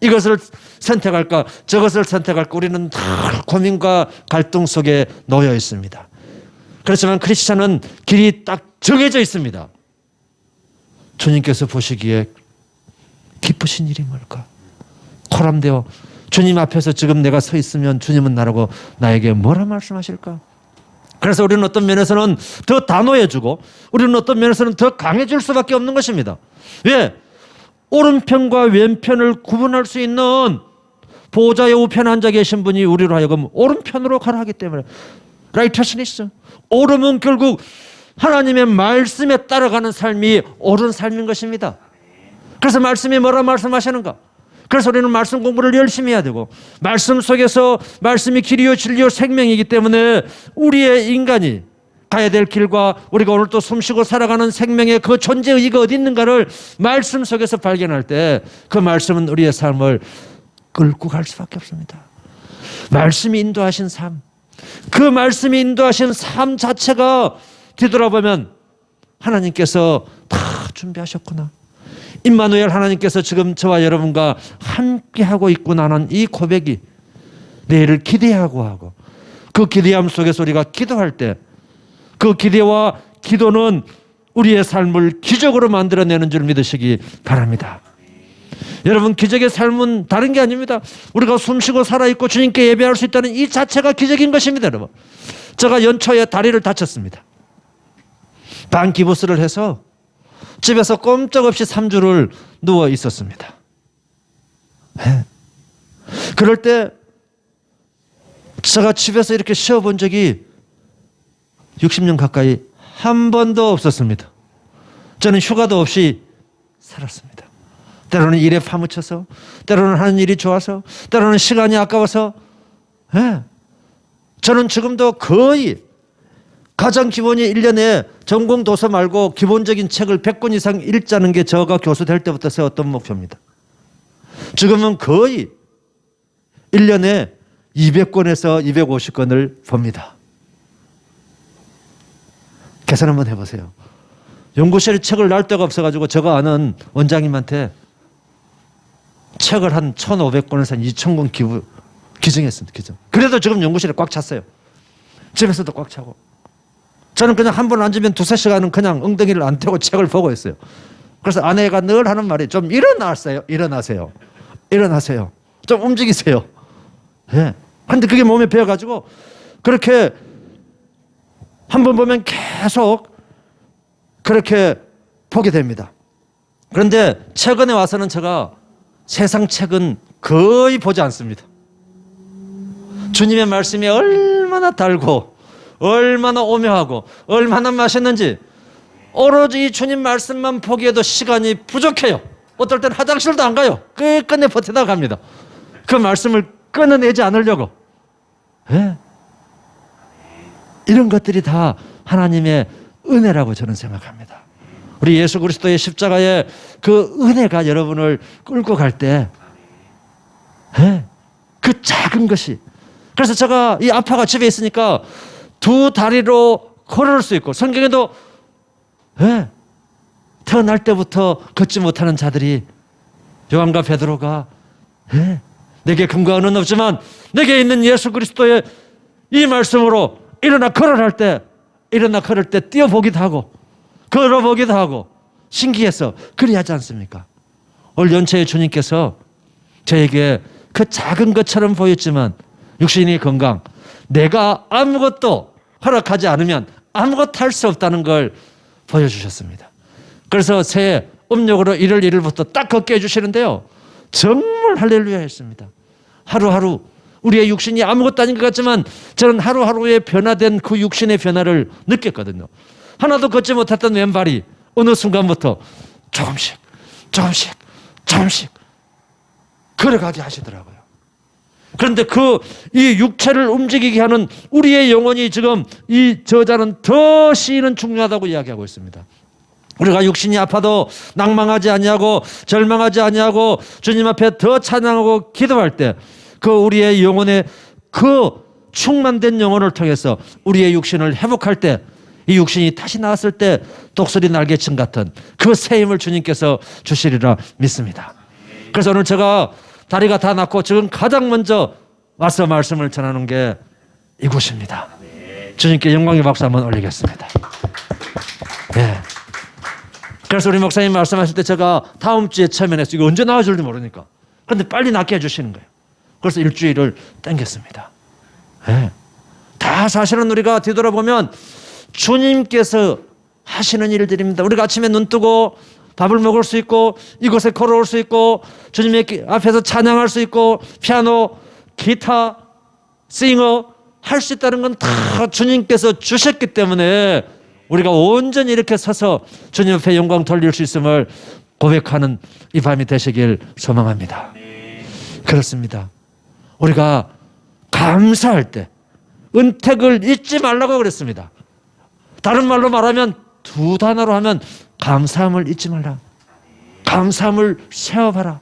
이것을 선택할까 저것을 선택할까 우리는 다 고민과 갈등 속에 놓여 있습니다. 그렇지만 크리스찬은 길이 딱 정해져 있습니다. 주님께서 보시기에 기쁘신 일이 뭘까? 코람되어 주님 앞에서 지금 내가 서 있으면 주님은 나에게 뭐라 말씀하실까? 그래서 우리는 어떤 면에서는 더 단호해지고 우리는 어떤 면에서는 더 강해질 수밖에 없는 것입니다. 왜? 오른편과 왼편을 구분할 수 있는 보좌의 우편에 앉아 계신 분이 우리로 하여금 오른편으로 가라 하기 때문에 righteousness, 옳음은 결국 하나님의 말씀에 따라가는 삶이 옳은 삶인 것입니다. 그래서 말씀이 뭐라 말씀하시는가? 그래서 우리는 말씀 공부를 열심히 해야 되고 말씀 속에서 말씀이 길이요 진리요 생명이기 때문에 우리의 인간이 가야 될 길과 우리가 오늘 또 숨쉬고 살아가는 생명의 그 존재 의의가 어디 있는가를 말씀 속에서 발견할 때 그 말씀은 우리의 삶을 끌고 갈 수밖에 없습니다. 말씀이 인도하신 삶, 그 말씀이 인도하신 삶 자체가 뒤돌아보면 하나님께서 다 준비하셨구나. 임마누엘 하나님께서 지금 저와 여러분과 함께하고 있구나는 이 고백이 내일을 기대하고 하고 그 기대함 속에서 우리가 기도할 때 그 기대와 기도는 우리의 삶을 기적으로 만들어내는 줄 믿으시기 바랍니다. 여러분, 기적의 삶은 다른 게 아닙니다. 우리가 숨쉬고 살아있고 주님께 예배할 수 있다는 이 자체가 기적인 것입니다. 여러분, 제가 연초에 다리를 다쳤습니다. 반기부스를 해서 집에서 꼼짝없이 3주를 누워 있었습니다. 네. 그럴 때 제가 집에서 이렇게 쉬어본 적이 60년 가까이 한 번도 없었습니다. 저는 휴가도 없이 살았습니다. 때로는 일에 파묻혀서, 때로는 하는 일이 좋아서, 때로는 시간이 아까워서. 네. 저는 지금도 거의 가장 기본이 1년에 전공 도서 말고 기본적인 책을 100권 이상 읽자는 게 저가 교수 될 때부터 세웠던 목표입니다. 지금은 거의 1년에 200권에서 250권을 봅니다. 계산 한번 해보세요. 연구실에 책을 날 데가 없어가지고 제가 아는 원장님한테 책을 한 1,500권에서 한 2,000권 기증했습니다. 기증. 그래도 지금 연구실에 꽉 찼어요. 집에서도 꽉 차고. 저는 그냥 한 번 앉으면 2-3시간은 그냥 엉덩이를 안 떼고 책을 보고 있어요. 그래서 아내가 늘 하는 말이 좀 일어나세요. 좀 움직이세요. 예. 근데 그게 몸에 배어가지고 그렇게 한 번 보면 계속 그렇게 보게 됩니다. 그런데 최근에 와서는 제가 세상 책은 거의 보지 않습니다. 주님의 말씀이 얼마나 달고 얼마나 오묘하고 얼마나 맛있는지 오로지 이 주님 말씀만 보기에도 시간이 부족해요. 어떨 때는 화장실도 안 가요. 끝끝내 버티다 갑니다. 그 말씀을 끊어내지 않으려고. 네. 이런 것들이 다 하나님의 은혜라고 저는 생각합니다. 우리 예수 그리스도의 십자가의 그 은혜가 여러분을 끌고 갈 때 그 작은 것이, 그래서 제가 이 아파가 집에 있으니까 2 다리로 걸을 수 있고, 성경에도 태어날 때부터 걷지 못하는 자들이 요한과 베드로가 내게 금과 은은 없지만 내게 있는 예수 그리스도의 이 말씀으로 일어나 걸을 때 뛰어보기도 하고 걸어보기도 하고 신기해서 그리하지 않습니까? 올 연초에 주님께서 저에게 그 작은 것처럼 보였지만 육신의 건강, 내가 아무것도 허락하지 않으면 아무것도 할 수 없다는 걸 보여주셨습니다. 그래서 새해 음력으로 1월 1일부터 딱 걷게 해주시는데요, 정말 할렐루야 했습니다. 하루하루 우리의 육신이 아무것도 아닌 것 같지만 저는 하루하루의 변화된 그 육신의 변화를 느꼈거든요. 하나도 걷지 못했던 왼발이 어느 순간부터 조금씩 걸어가게 하시더라고요. 그런데 이 육체를 움직이게 하는 우리의 영혼이 지금 이 저자는 더 시인은 중요하다고 이야기하고 있습니다. 우리가 육신이 아파도 낭망하지 아니하고 절망하지 아니하고 주님 앞에 더 찬양하고 기도할 때 그 우리의 영혼의 그 충만된 영혼을 통해서 우리의 육신을 회복할 때, 이 육신이 다시 나왔을 때 독수리 날개층 같은 그 새 힘을 주님께서 주시리라 믿습니다. 그래서 오늘 제가 다리가 다 낫고 지금 가장 먼저 와서 말씀을 전하는 게 이곳입니다. 주님께 영광의 박수 한번 올리겠습니다. 네. 그래서 우리 목사님 말씀하실 때 제가 다음 주에 체면했어요. 이거 언제 나와줄지 모르니까. 그런데 빨리 낫게 해주시는 거예요. 그래서 일주일을 땡겼습니다. 네. 다 사실은 우리가 뒤돌아보면 주님께서 하시는 일들입니다. 우리가 아침에 눈 뜨고 밥을 먹을 수 있고 이곳에 걸어올 수 있고 주님의 앞에서 찬양할 수 있고 피아노, 기타, 싱어 할 수 있다는 건 다 주님께서 주셨기 때문에 우리가 온전히 이렇게 서서 주님 앞에 영광 돌릴 수 있음을 고백하는 이 밤이 되시길 소망합니다. 그렇습니다. 우리가 감사할 때 은택을 잊지 말라고 그랬습니다. 다른 말로 말하면 두 단어로 하면 감사함을 잊지 말라. 감사함을 세워봐라.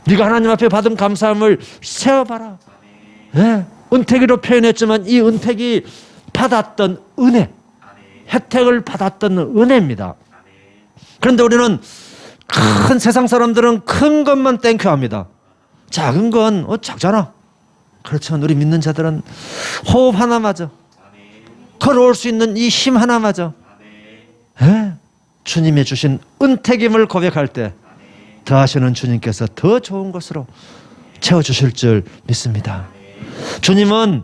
네가 하나님 앞에 받은 감사함을 세워봐라. 네. 은택이로 표현했지만 이 은택이 받았던 은혜, 혜택을 받았던 은혜입니다. 그런데 우리는 큰 세상 사람들은 큰 것만 땡큐합니다. 작은 건 작잖아. 그렇지만 우리 믿는 자들은 호흡 하나마저, 걸어올 수 있는 이 힘 하나마저 주님이 주신 은택임을 고백할 때 더하시는 주님께서 더 좋은 것으로 채워주실 줄 믿습니다. 주님은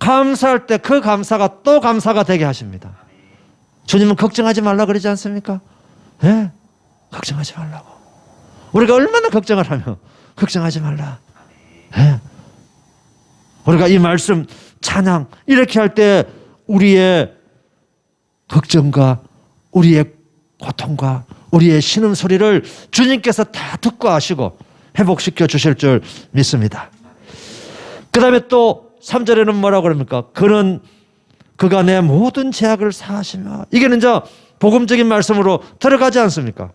감사할 때 그 감사가 또 감사가 되게 하십니다. 주님은 걱정하지 말라 그러지 않습니까? 네? 걱정하지 말라고. 우리가 얼마나 걱정을 하며 걱정하지 말라. 네? 우리가 이 말씀 찬양 이렇게 할 때 우리의 걱정과 우리의 고통과 우리의 신음소리를 주님께서 다 듣고 하시고 회복시켜 주실 줄 믿습니다. 그 다음에 또 3절에는 뭐라고 그럽니까? 그가 내 모든 죄악을 사하시며, 이게는 이제 복음적인 말씀으로 들어가지 않습니까?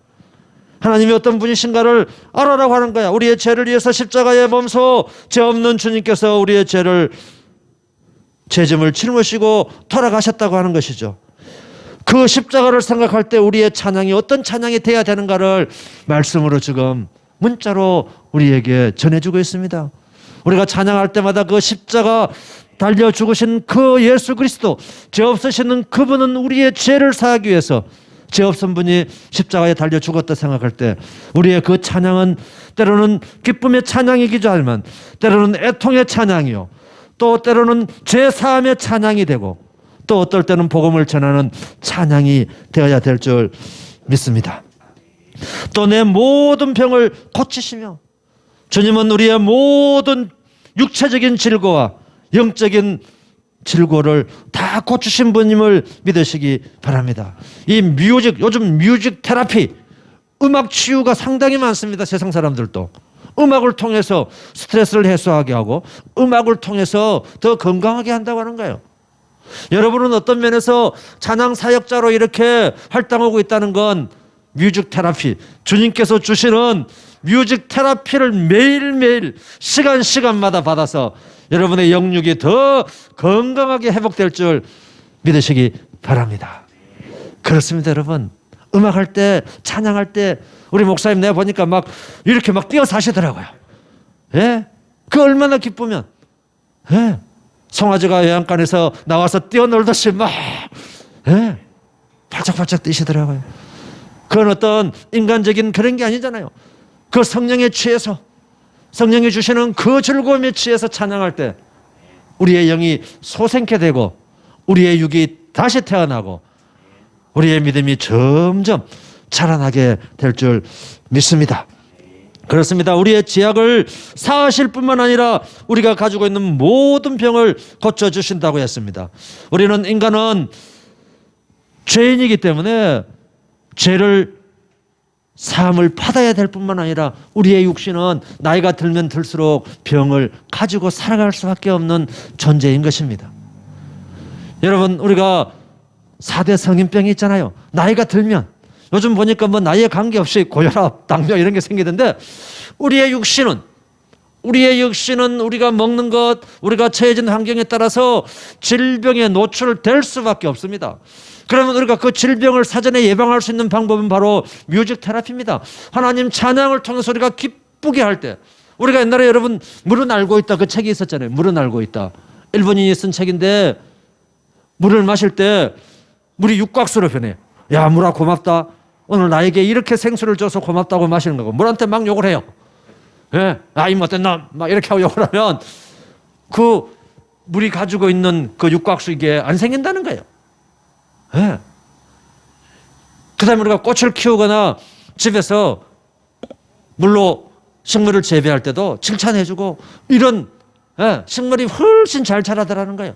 하나님이 어떤 분이신가를 알아라고 하는 거야. 우리의 죄를 위해서 십자가에 몸소 죄 없는 주님께서 우리의 죄짐을 짊으시고 돌아가셨다고 하는 것이죠. 그 십자가를 생각할 때 우리의 찬양이 어떤 찬양이 돼야 되는가를 말씀으로 지금 문자로 우리에게 전해주고 있습니다. 우리가 찬양할 때마다 그 십자가 달려 죽으신 그 예수 그리스도, 죄 없으시는 그분은 우리의 죄를 사하기 위해서 죄 없은 분이 십자가에 달려 죽었다 생각할 때 우리의 그 찬양은 때로는 기쁨의 찬양이기도 하지만 때로는 애통의 찬양이요, 또 때로는 죄 사함의 찬양이 되고 또 어떨 때는 복음을 전하는 찬양이 되어야 될 줄 믿습니다. 또 내 모든 병을 고치시며, 주님은 우리의 모든 육체적인 질고와 영적인 질고를 다 고치신 분임을 믿으시기 바랍니다. 이 요즘 뮤직 테라피, 음악 치유가 상당히 많습니다. 세상 사람들도 음악을 통해서 스트레스를 해소하게 하고 음악을 통해서 더 건강하게 한다고 하는 거예요. 여러분은 어떤 면에서 찬양 사역자로 이렇게 활동하고 있다는 건 뮤직 테라피, 주님께서 주시는 뮤직 테라피를 매일매일 시간마다 받아서 여러분의 영육이 더 건강하게 회복될 줄 믿으시기 바랍니다. 그렇습니다, 여러분. 음악할 때, 찬양할 때 우리 목사님 내가 보니까 막 이렇게 막 뛰어 사시더라고요. 예? 그 얼마나 기쁘면. 예? 송아지가 요양간에서 나와서 뛰어놀듯이 막 팔짝팔짝 뛰시더라고요. 그건 어떤 인간적인 그런 게 아니잖아요. 그 성령에 취해서, 성령이 주시는 그 즐거움에 취해서 찬양할 때 우리의 영이 소생케 되고 우리의 육이 다시 태어나고 우리의 믿음이 점점 자라나게 될 줄 믿습니다. 그렇습니다. 우리의 죄악을 사하실 뿐만 아니라 우리가 가지고 있는 모든 병을 고쳐주신다고 했습니다. 우리는 인간은 죄인이기 때문에 죄를 사함을 받아야 될 뿐만 아니라 우리의 육신은 나이가 들면 들수록 병을 가지고 살아갈 수밖에 없는 존재인 것입니다. 여러분, 우리가 4대 성인병이 있잖아요. 나이가 들면 요즘 보니까 뭐 나이에 관계없이 고혈압, 당뇨 이런 게 생기던데 우리의 육신은 우리가 먹는 것, 우리가 처해진 환경에 따라서 질병에 노출될 수밖에 없습니다. 그러면 우리가 그 질병을 사전에 예방할 수 있는 방법은 바로 뮤직 테라피입니다. 하나님 찬양을 통해서 우리가 기쁘게 할 때, 우리가 옛날에 여러분 물은 알고 있다 그 책이 있었잖아요. 물은 알고 있다. 일본인이 쓴 책인데 물을 마실 때 물이 육각수로 변해요. 야, 물아 고맙다. 오늘 나에게 이렇게 생수를 줘서 고맙다고 마시는 거고 물한테 막 욕을 해요. 예, 아이 못된 놈, 막 이렇게 하고 욕을 하면 그 우리 가지고 있는 그 육각수 이게 안 생긴다는 거예요. 예. 그다음에 우리가 꽃을 키우거나 집에서 물로 식물을 재배할 때도 칭찬해주고 이런 식물이 훨씬 잘 자라더라는 거예요.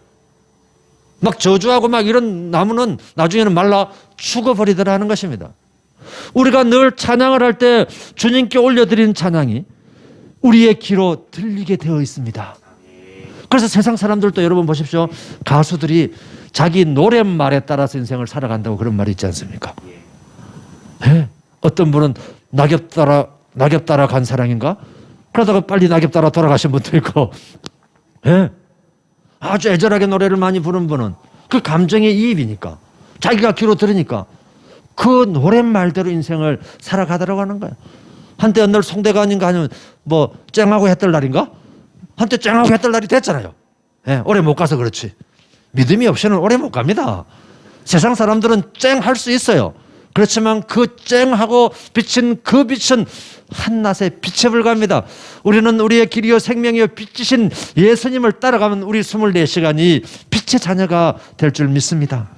막 저주하고 막 이런 나무는 나중에는 말라 죽어버리더라는 것입니다. 우리가 늘 찬양을 할 때 주님께 올려드리는 찬양이 우리의 귀로 들리게 되어 있습니다. 그래서 세상 사람들도 여러분 보십시오. 가수들이 자기 노랫말에 따라서 인생을 살아간다고 그런 말이 있지 않습니까? 네. 어떤 분은 낙엽 따라 간 사랑인가? 그러다가 빨리 낙엽 따라 돌아가신 분도 있고, 네. 아주 애절하게 노래를 많이 부르는 분은 그 감정의 이입이니까 자기가 귀로 들으니까 그 노랫말대로 인생을 살아가더라고 하는 거예요. 한때 어느 날 송대가 아닌가 아니면 뭐 쨍하고 했던 날인가? 한때 쨍하고 했던 날이 됐잖아요. 네. 오래 못 가서 그렇지. 믿음이 없이는 오래 못 갑니다. 세상 사람들은 쨍할 수 있어요. 그렇지만 그 쨍하고 비친 그 빛은 한낮에 빛에 불과합니다. 우리는 우리의 길이요 생명이요 빛이신 예수님을 따라가면 우리 24시간이 빛의 자녀가 될 줄 믿습니다.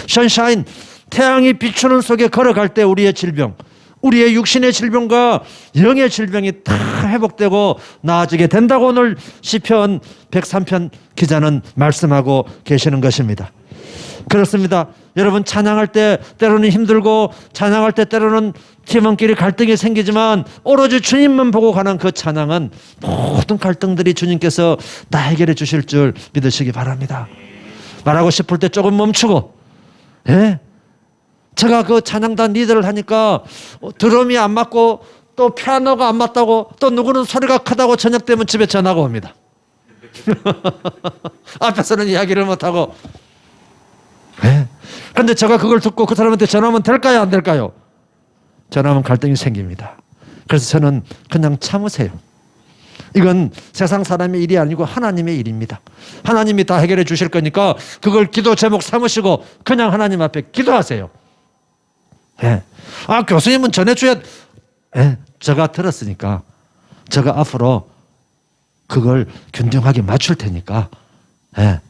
선샤인, 태양이 비추는 속에 걸어갈 때 우리의 질병, 우리의 육신의 질병과 영의 질병이 다 회복되고 나아지게 된다고 오늘 시편 103편 기자는 말씀하고 계시는 것입니다. 그렇습니다. 여러분 찬양할 때 때로는 힘들고 찬양할 때 때로는 팀원끼리 갈등이 생기지만 오로지 주님만 보고 가는 그 찬양은 모든 갈등들이 주님께서 다 해결해 주실 줄 믿으시기 바랍니다. 말하고 싶을 때 조금 멈추고, 예? 제가 그 찬양단 리더를 하니까 드럼이 안 맞고 또 피아노가 안 맞다고 또 누구는 소리가 크다고 저녁 되면 집에 전화가 옵니다. 앞에서는 이야기를 못하고. 그런데 제가 그걸 듣고 그 사람한테 전화하면 될까요? 안 될까요? 전화하면 갈등이 생깁니다. 그래서 저는 그냥 참으세요. 이건 세상 사람의 일이 아니고 하나님의 일입니다. 하나님이 다 해결해 주실 거니까 그걸 기도 제목 삼으시고 그냥 하나님 앞에 기도하세요. 예. 아, 교수님은 전해줘야, 예. 제가 들었으니까 제가 앞으로 그걸 균등하게 맞출 테니까, 예.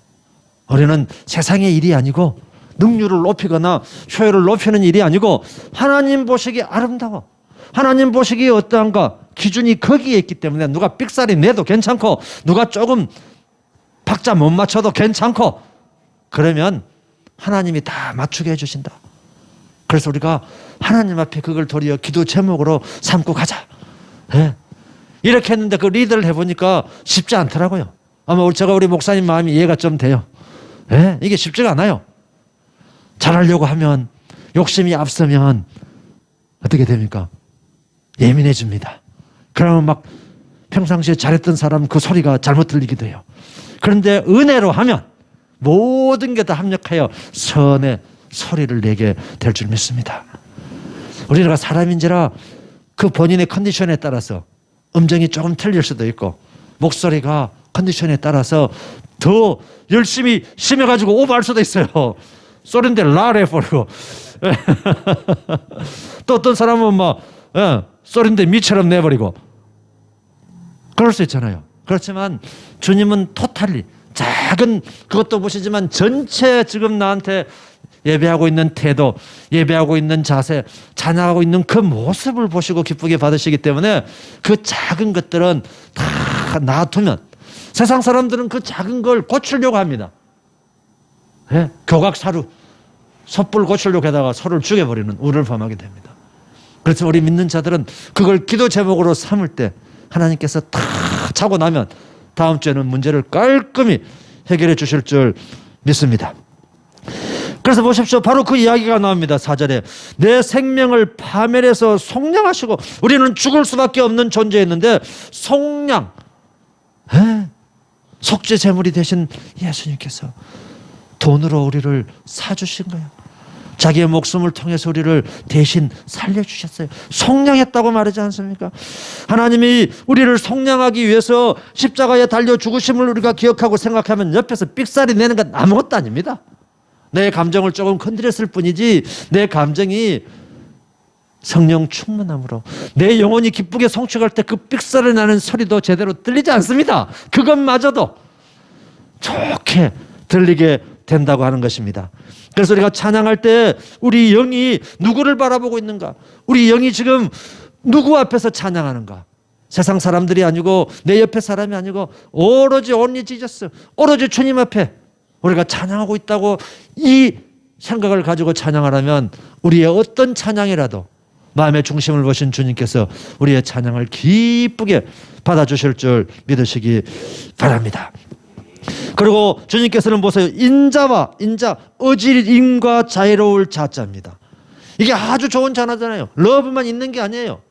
우리는 세상의 일이 아니고 능률을 높이거나 효율을 높이는 일이 아니고 하나님 보시기에 아름다워. 하나님 보시기에 어떠한가? 기준이 거기에 있기 때문에 누가 삑사리 내도 괜찮고 누가 조금 박자 못 맞춰도 괜찮고 그러면 하나님이 다 맞추게 해주신다. 그래서 우리가 하나님 앞에 그걸 도리어 기도 제목으로 삼고 가자. 네. 이렇게 했는데 그 리더를 해보니까 쉽지 않더라고요. 아마 제가 우리 목사님 마음이 이해가 좀 돼요. 네. 이게 쉽지가 않아요. 잘하려고 하면 욕심이 앞서면 어떻게 됩니까? 예민해집니다. 그러면 막 평상시에 잘했던 사람 그 소리가 잘못 들리기도 해요. 그런데 은혜로 하면 모든 게 다 합력하여 선의 소리를 내게 될 줄 믿습니다. 우리가 사람인지라 그 본인의 컨디션에 따라서 음정이 조금 틀릴 수도 있고 목소리가 컨디션에 따라서 더 열심히 심해가지고 오버할 수도 있어요. 소리인데 라를 해버리고 또 어떤 사람은 막 소리인데 미처럼 내버리고 그럴 수 있잖아요. 그렇지만 주님은 토탈리 작은 그것도 보시지만 전체 지금 나한테 예배하고 있는 태도, 예배하고 있는 자세, 찬양하고 있는 그 모습을 보시고 기쁘게 받으시기 때문에 그 작은 것들은 다 놔두면 세상 사람들은 그 작은 걸 고치려고 합니다. 예? 교각사루, 섣불 고치려고 하다가 서로를 죽여버리는 우를 범하게 됩니다. 그래서 우리 믿는 자들은 그걸 기도 제목으로 삼을 때 하나님께서 다 차고 나면 다음 주에는 문제를 깔끔히 해결해 주실 줄 믿습니다. 그래서 보십시오. 바로 그 이야기가 나옵니다. 4절에 내 생명을 파멸해서 속량하시고 우리는 죽을 수밖에 없는 존재였는데 속량, 속죄 제물이 되신 예수님께서 돈으로 우리를 사주신 거예요. 자기의 목숨을 통해서 우리를 대신 살려주셨어요. 속량했다고 말하지 않습니까? 하나님이 우리를 속량하기 위해서 십자가에 달려 죽으심을 우리가 기억하고 생각하면 옆에서 삑사리 내는 건 아무것도 아닙니다. 내 감정을 조금 건드렸을 뿐이지 내 감정이 성령 충만함으로 내 영혼이 기쁘게 성취할 때 그 삑사리 나는 소리도 제대로 들리지 않습니다. 그것마저도 좋게 들리게 된다고 하는 것입니다. 그래서 우리가 찬양할 때 우리 영이 누구를 바라보고 있는가? 우리 영이 지금 누구 앞에서 찬양하는가? 세상 사람들이 아니고 내 옆에 사람이 아니고 오로지 only Jesus, 오로지 주님 앞에 우리가 찬양하고 있다고 이 생각을 가지고 찬양하라면 우리의 어떤 찬양이라도 마음의 중심을 보신 주님께서 우리의 찬양을 기쁘게 받아주실 줄 믿으시기 바랍니다. 그리고 주님께서는 보세요. 인자, 어질인과 자애로울 자자입니다. 이게 아주 좋은 자나잖아요. 러브만 있는 게 아니에요.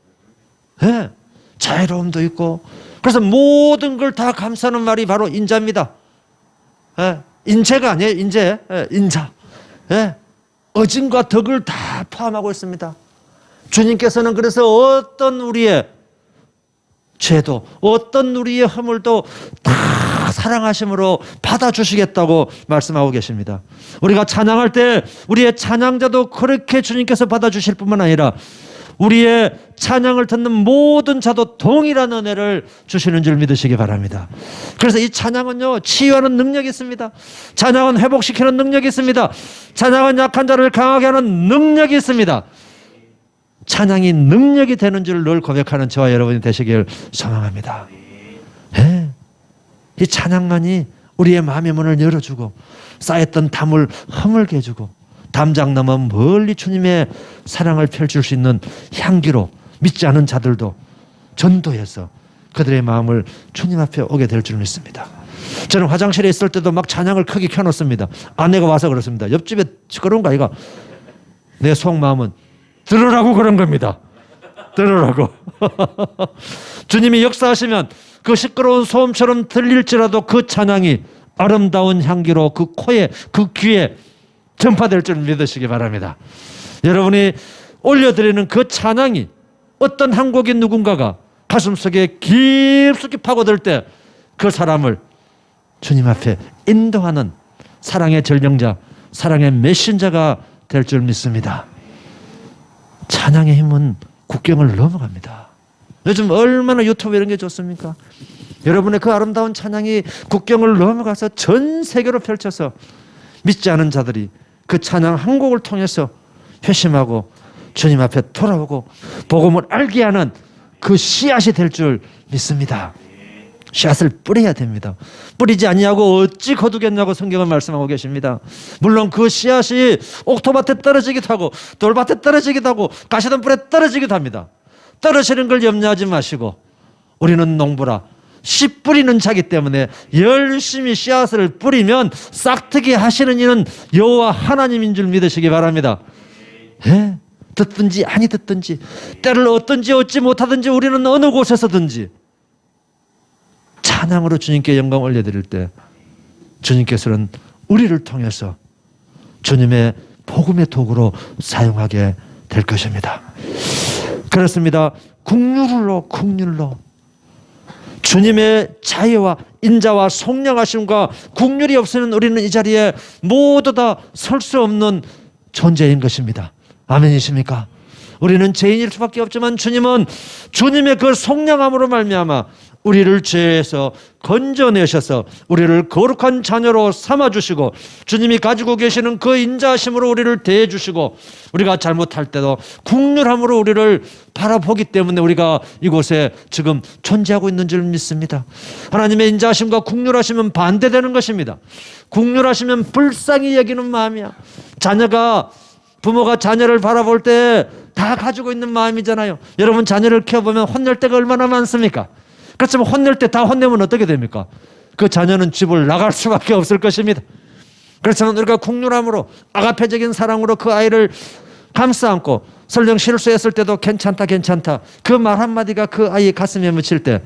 네, 자애로움도 있고. 그래서 모든 걸 다 감싸는 말이 바로 인자입니다. 네, 인체가 아니에요. 인자. 네, 어진과 덕을 다 포함하고 있습니다. 주님께서는 그래서 어떤 우리의 죄도 어떤 우리의 허물도 다 사랑하심으로 받아주시겠다고 말씀하고 계십니다. 우리가 찬양할 때 우리의 찬양자도 그렇게 주님께서 받아주실 뿐만 아니라 우리의 찬양을 듣는 모든 자도 동일한 은혜를 주시는 줄 믿으시기 바랍니다. 그래서 이 찬양은요, 치유하는 능력이 있습니다. 찬양은 회복시키는 능력이 있습니다. 찬양은 약한 자를 강하게 하는 능력이 있습니다. 찬양이 능력이 되는 줄 늘 고백하는 저와 여러분이 되시길 소망합니다. 네. 이 찬양만이 우리의 마음의 문을 열어주고 쌓였던 담을 허물게 해주고 담장 넘어 멀리 주님의 사랑을 펼칠 수 있는 향기로 믿지 않은 자들도 전도해서 그들의 마음을 주님 앞에 오게 될 줄 믿습니다. 저는 화장실에 있을 때도 막 찬양을 크게 켜놓습니다. 아내가 와서 그렇습니다. 옆집에 시끄러운 거 아이가? 내 속마음은 들으라고 그런 겁니다. 들으라고. 주님이 역사하시면 그 시끄러운 소음처럼 들릴지라도 그 찬양이 아름다운 향기로 그 코에 그 귀에 전파될 줄 믿으시기 바랍니다. 여러분이 올려드리는 그 찬양이 어떤 한 곡인 누군가가 가슴속에 깊숙이 파고들 때 그 사람을 주님 앞에 인도하는 사랑의 전령자, 사랑의 메신저가 될 줄 믿습니다. 찬양의 힘은 국경을 넘어갑니다. 요즘 얼마나 유튜브 이런 게 좋습니까? 여러분의 그 아름다운 찬양이 국경을 넘어가서 전 세계로 펼쳐서 믿지 않은 자들이 그 찬양 한 곡을 통해서 회심하고 주님 앞에 돌아오고 복음을 알게 하는 그 씨앗이 될 줄 믿습니다. 씨앗을 뿌려야 됩니다. 뿌리지 아니하고 어찌 거두겠냐고 성경은 말씀하고 계십니다. 물론 그 씨앗이 옥토밭에 떨어지기도 하고 돌밭에 떨어지기도 하고 가시덤불에 떨어지기도 합니다. 떨어지는 걸 염려하지 마시고 우리는 농부라 씨 뿌리는 자기 때문에 열심히 씨앗을 뿌리면 싹트게 하시는 이는 여호와 하나님인 줄 믿으시기 바랍니다. 예? 듣든지 아니 듣든지 때를 얻든지 얻지 못하든지 우리는 어느 곳에서든지 찬양으로 주님께 영광 올려드릴 때 주님께서는 우리를 통해서 주님의 복음의 도구로 사용하게 될 것입니다. 그렇습니다. 국률로 주님의 자애와 인자와 속량하심과 국률이 없으면 우리는 이 자리에 모두 다 설 수 없는 존재인 것입니다. 아멘이십니까? 우리는 죄인일 수밖에 없지만 주님은 주님의 그 속량함으로 말미암아 우리를 죄에서 건져내셔서 우리를 거룩한 자녀로 삼아주시고 주님이 가지고 계시는 그 인자하심으로 우리를 대해주시고 우리가 잘못할 때도 국률함으로 우리를 바라보기 때문에 우리가 이곳에 지금 존재하고 있는 줄 믿습니다. 하나님의 인자하심과 국률하심은 반대되는 것입니다. 국률하시면 불쌍히 여기는 마음이야. 부모가 자녀를 바라볼 때 다 가지고 있는 마음이잖아요. 여러분 자녀를 키워보면 혼낼 때가 얼마나 많습니까? 그렇지만 혼낼 때 다 혼내면 어떻게 됩니까? 그 자녀는 집을 나갈 수밖에 없을 것입니다. 그렇지만 우리가 국률함으로 아가페적인 사랑으로 그 아이를 감싸 안고 설령 실수했을 때도 괜찮다 그 말 한마디가 그 아이의 가슴에 묻힐 때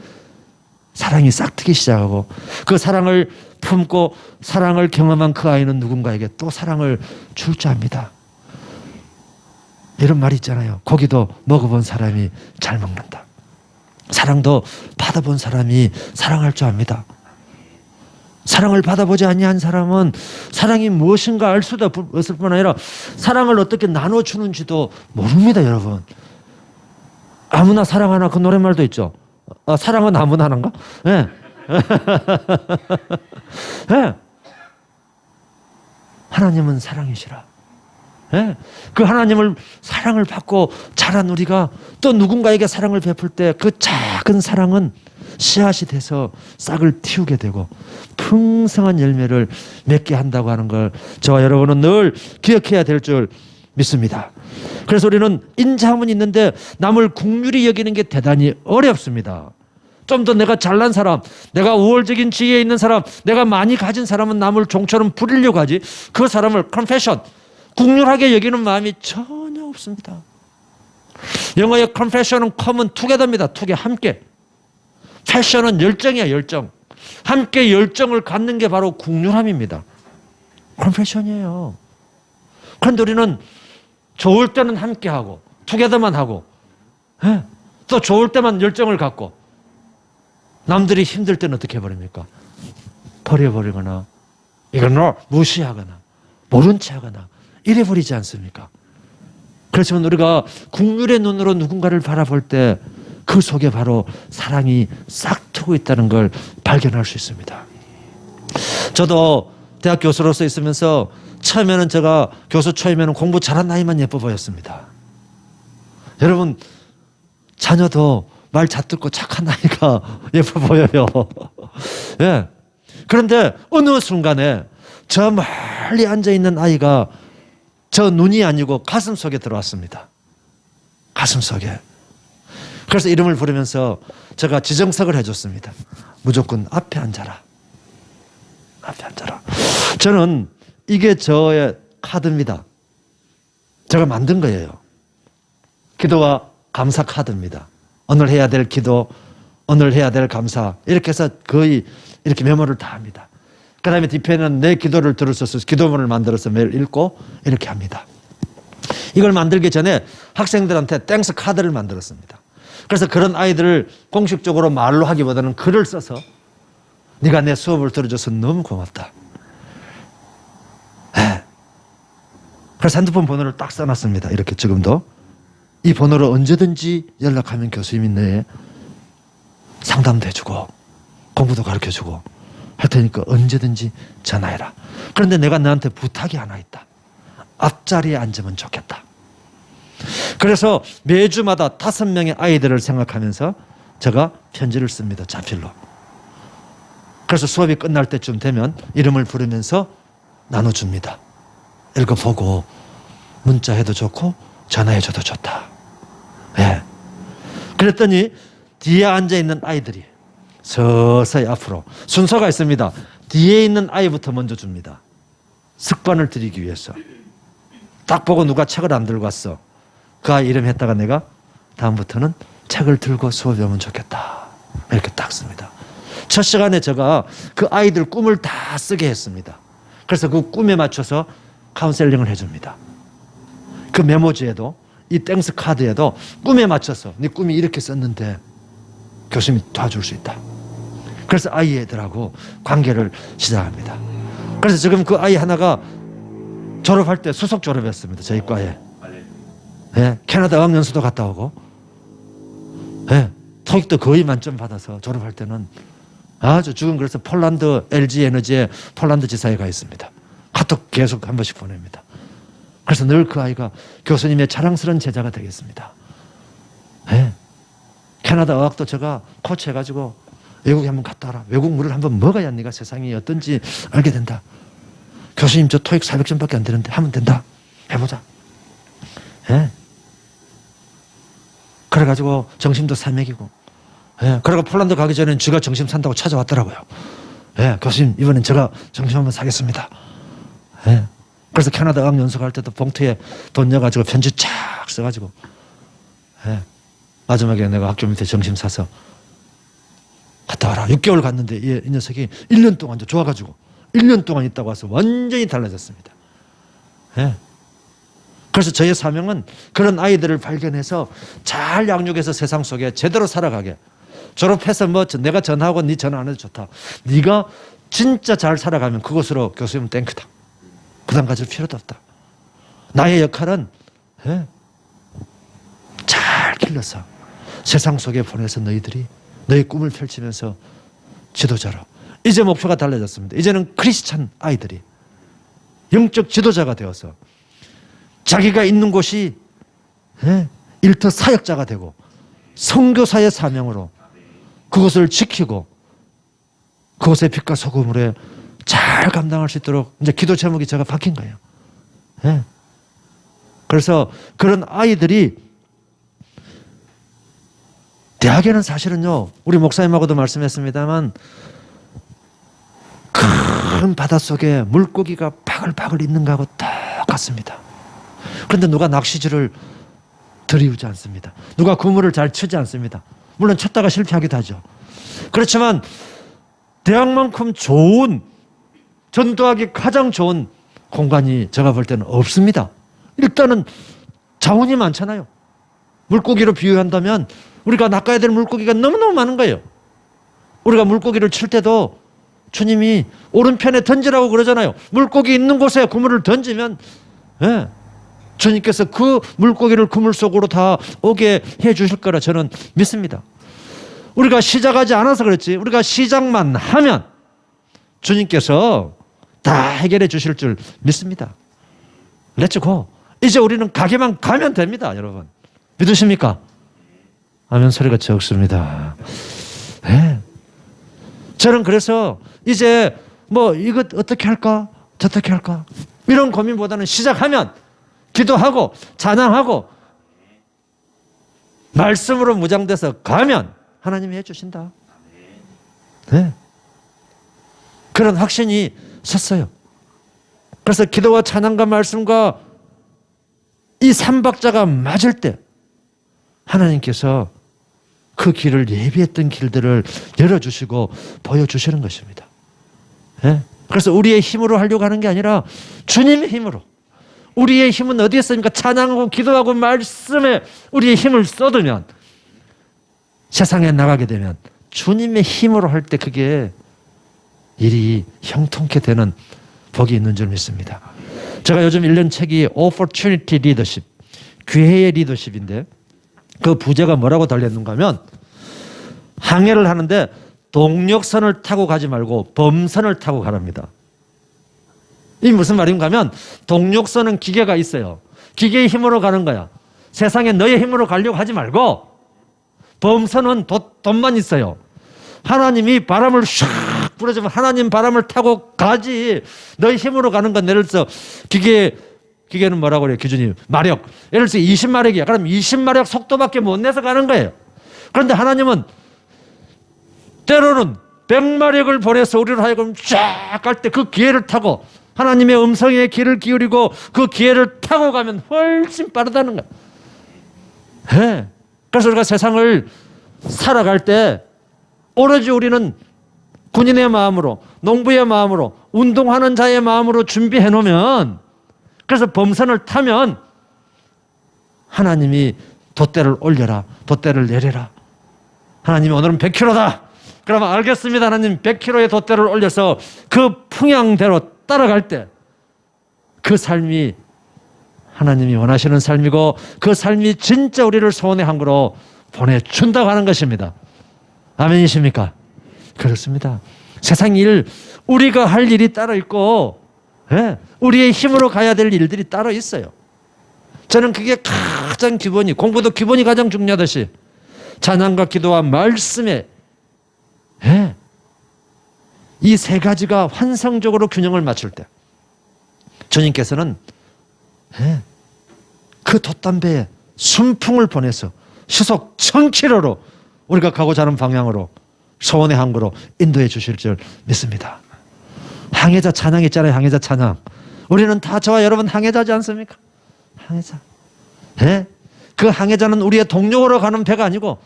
사랑이 싹트기 시작하고 그 사랑을 품고 사랑을 경험한 그 아이는 누군가에게 또 사랑을 줄 줄 압니다. 이런 말이 있잖아요. 고기도 먹어본 사람이 잘 먹는다. 사랑도 받아본 사람이 사랑할 줄 압니다. 사랑을 받아보지 아니한 사람은 사랑이 무엇인가 알 수도 없을 뿐 아니라 사랑을 어떻게 나눠주는지도 모릅니다. 여러분. 아무나 사랑하나 그 노랫말도 있죠. 사랑은 아무나 하는가? 예. 예. 하나님은 사랑이시라. 예. 그 하나님을 사랑을 받고 자란 우리가 또 누군가에게 사랑을 베풀 때 그 작은 사랑은 씨앗이 돼서 싹을 틔우게 되고 풍성한 열매를 맺게 한다고 하는 걸 저와 여러분은 늘 기억해야 될 줄 믿습니다. 그래서 우리는 인자함은 있는데 남을 긍휼히 여기는 게 대단히 어렵습니다. 좀 더 내가 잘난 사람, 내가 우월적인 지위에 있는 사람, 내가 많이 가진 사람은 남을 종처럼 부리려고 하지 그 사람을 confession, 긍휼하게 여기는 마음이 전혀 없습니다. 영어의 confession은 common together입니다. together, 함께. passion은 열정이야, 열정. 함께 열정을 갖는 게 바로 긍휼함입니다. confession이에요. 그런데 우리는 좋을 때는 함께하고 투게더만 하고 또 좋을 때만 열정을 갖고 남들이 힘들 때는 어떻게 해버립니까? 버려버리거나 이걸 무시하거나 모른 체하거나 이래버리지 않습니까? 그렇지만 우리가 긍휼의 눈으로 누군가를 바라볼 때 그 속에 바로 사랑이 싹트고 있다는 걸 발견할 수 있습니다. 저도 대학 교수로서 있으면서 처음에는 제가 교수 처음에는 공부 잘한 나이만 예뻐 보였습니다. 여러분 자녀도 말 잘 듣고 착한 나이가 예뻐 보여요. 예. 그런데 어느 순간에 저 멀리 앉아있는 아이가 저 눈이 아니고 가슴 속에 들어왔습니다. 가슴 속에. 그래서 이름을 부르면서 제가 지정석을 해줬습니다. 무조건 앞에 앉아라. 앞에 앉아라. 저는 이게 저의 카드입니다. 제가 만든 거예요. 기도와 감사 카드입니다. 오늘 해야 될 기도, 오늘 해야 될 감사. 이렇게 해서 거의 이렇게 메모를 다 합니다. 그 다음에 뒤편에는 내 기도를 들을 수 있어서 기도문을 만들어서 매일 읽고 이렇게 합니다. 이걸 만들기 전에 학생들한테 땡스 카드를 만들었습니다. 그래서 그런 아이들을 공식적으로 말로 하기보다는 글을 써서 네가 내 수업을 들어줘서 너무 고맙다. 그래서 핸드폰 번호를 딱 써놨습니다. 이렇게 지금도. 이 번호로 언제든지 연락하면 교수님이 내 상담도 해주고 공부도 가르쳐주고 할 테니까 언제든지 전화해라. 그런데 내가 너한테 부탁이 하나 있다. 앞자리에 앉으면 좋겠다. 그래서 매주마다 5명의 아이들을 생각하면서 제가 편지를 씁니다. 자필로. 그래서 수업이 끝날 때쯤 되면 이름을 부르면서 나눠줍니다. 읽어보고 문자해도 좋고 전화해줘도 좋다. 예. 그랬더니 뒤에 앉아있는 아이들이 서서히 앞으로 순서가 있습니다. 뒤에 있는 아이부터 먼저 줍니다. 습관을 들이기 위해서. 딱 보고 누가 책을 안 들고 왔어. 그 아이 이름 했다가 내가 다음부터는 책을 들고 수업에 오면 좋겠다. 이렇게 딱 씁니다. 첫 시간에 제가 그 아이들 꿈을 다 쓰게 했습니다. 그래서 그 꿈에 맞춰서 카운셀링을 해줍니다. 그 메모지에도 이 땡스 카드에도 꿈에 맞춰서 네 꿈이 이렇게 썼는데 교수님이 도와줄 수 있다. 그래서 아이들하고 관계를 시작합니다. 그래서 지금 그 아이 하나가 졸업할 때 수석 졸업했습니다. 저희 과에. 예, 캐나다 어학연수도 갔다 오고, 예, 토익도 거의 만점 받아서 졸업할 때는 아주 지금 그래서 폴란드 LG 에너지에 폴란드 지사에 가 있습니다. 카톡 계속 한 번씩 보냅니다. 그래서 늘 그 아이가 교수님의 자랑스러운 제자가 되겠습니다. 예, 캐나다 어학도 제가 코치해가지고 외국에 한번 갔다 와라. 외국 물을 한번 먹어야 네가 세상이 어떤지 알게 된다. 교수님 저 토익 400점밖에 안 되는데 하면 된다. 해보자. 예. 그래가지고 정심도 사맥이고, 예. 그리고 폴란드 가기 전에는 쥐가 정심 산다고 찾아왔더라고요. 예. 교수님 이번엔 제가 정심 한번 사겠습니다. 예. 그래서 캐나다 어학 연수 갈 때도 봉투에 돈 넣어가지고 편지 쫙 써가지고, 예. 마지막에 내가 학교 밑에 정심 사서 갔다 와라. 6개월 갔는데 이 녀석이 1년 동안 좋아가지고 1년 동안 있다고 와서 완전히 달라졌습니다. 예. 그래서 저의 사명은 그런 아이들을 발견해서 잘 양육해서 세상 속에 제대로 살아가게. 졸업해서 뭐 내가 전화하고 네 전화 안 해도 좋다. 네가 진짜 잘 살아가면 그것으로 교수님은 땡크다. 부담 가질 필요도 없다. 나의 역할은 잘 길러서 세상 속에 보내서 너희들이 너희 꿈을 펼치면서 지도자로. 이제 목표가 달라졌습니다. 이제는 크리스찬 아이들이 영적 지도자가 되어서 자기가 있는 곳이 일터 사역자가 되고 선교사의 사명으로 그것을 지키고 그것의 빛과 소금으로 잘 감당할 수 있도록 이제 기도 제목이 제가 바뀐 거예요. 그래서 그런 아이들이 대학에는 사실은요, 우리 목사님하고도 말씀했습니다만 큰 바닷속에 물고기가 바글바글 있는 거하고 똑같습니다. 그런데 누가 낚시줄을 들이우지 않습니다. 누가 그물을 잘 치지 않습니다. 물론 쳤다가 실패하기도 하죠. 그렇지만 대학만큼 좋은, 전도하기 가장 좋은 공간이 제가 볼 때는 없습니다. 일단은 자원이 많잖아요. 물고기로 비유한다면 우리가 낚아야 될 물고기가 너무너무 많은 거예요. 우리가 물고기를 칠 때도 주님이 오른편에 던지라고 그러잖아요. 물고기 있는 곳에 그물을 던지면 주님께서 그 물고기를 그물 속으로 다 오게 해 주실 거라 저는 믿습니다. 우리가 시작하지 않아서 그렇지, 우리가 시작만 하면 주님께서 다 해결해 주실 줄 믿습니다. 렛츠고. 이제 우리는 가게만 가면 됩니다, 여러분. 믿으십니까? 아멘 소리가 적습니다. 저는 그래서 이제 뭐 이것 어떻게 할까? 저떻게 할까? 이런 고민보다는 시작하면 기도하고 찬양하고 말씀으로 무장돼서 가면 하나님이 해주신다. 그런 확신이 섰어요. 그래서 기도와 찬양과 말씀과 이 삼박자가 맞을 때 하나님께서 그 길을 예비했던 길들을 열어주시고 보여주시는 것입니다. 그래서 우리의 힘으로 하려고 하는 게 아니라 주님의 힘으로. 우리의 힘은 어디에 씁니까? 찬양하고 기도하고 말씀에 우리의 힘을 쏟으면, 세상에 나가게 되면 주님의 힘으로 할 때 그게 일이 형통케 되는 복이 있는 줄 믿습니다. 제가 요즘 읽는 책이 Opportunity Leadership, 기회의 리더십인데 그 부제가 뭐라고 달렸는가 하면 항해를 하는데 동력선을 타고 가지 말고 범선을 타고 가랍니다. 이 무슨 말인가 하면 동력선은 기계가 있어요. 기계의 힘으로 가는 거야. 세상에 너의 힘으로 가려고 하지 말고 범선은 돈만 있어요. 하나님이 바람을 샥 불어주면 하나님 바람을 타고 가지. 너의 힘으로 가는 건 예를 들어서 기계는 뭐라고 그래요? 기준이 마력. 예를 들어서 20마력이야. 그럼 20마력 속도밖에 못 내서 가는 거예요. 그런데 하나님은 때로는 100마력을 보내서 우리를 하여금 쫙 갈 때 그 기회를 타고 하나님의 음성에 귀를 기울이고 그 기회를 타고 가면 훨씬 빠르다는 거예요. 그래서 우리가 세상을 살아갈 때 오로지 우리는 군인의 마음으로, 농부의 마음으로, 운동하는 자의 마음으로 준비해 놓으면, 그래서 범선을 타면 하나님이 돛대를 올려라, 돛대를 내려라. 하나님이 오늘은 100km다. 그러면 알겠습니다. 하나님 100km의 돛대를 올려서 그 풍향대로 따라갈 때 그 삶이 하나님이 원하시는 삶이고 그 삶이 진짜 우리를 소원의 항구로 보내준다고 하는 것입니다. 아멘이십니까? 그렇습니다. 세상 일, 우리가 할 일이 따로 있고 우리의 힘으로 가야 될 일들이 따로 있어요. 저는 그게 가장 기본이, 공부도 기본이 가장 중요하듯이 찬양과 기도와 말씀에 이 세 가지가 환상적으로 균형을 맞출 때 주님께서는 그 돛담배에 순풍을 보내서 시속 1000km로 우리가 가고자 하는 방향으로 소원의 항구로 인도해 주실 줄 믿습니다. 항해자 찬양 있잖아요. 항해자 찬양. 우리는 다 저와 여러분 항해자지 않습니까? 항해자. 그 항해자는 우리의 동력으로 가는 배가 아니고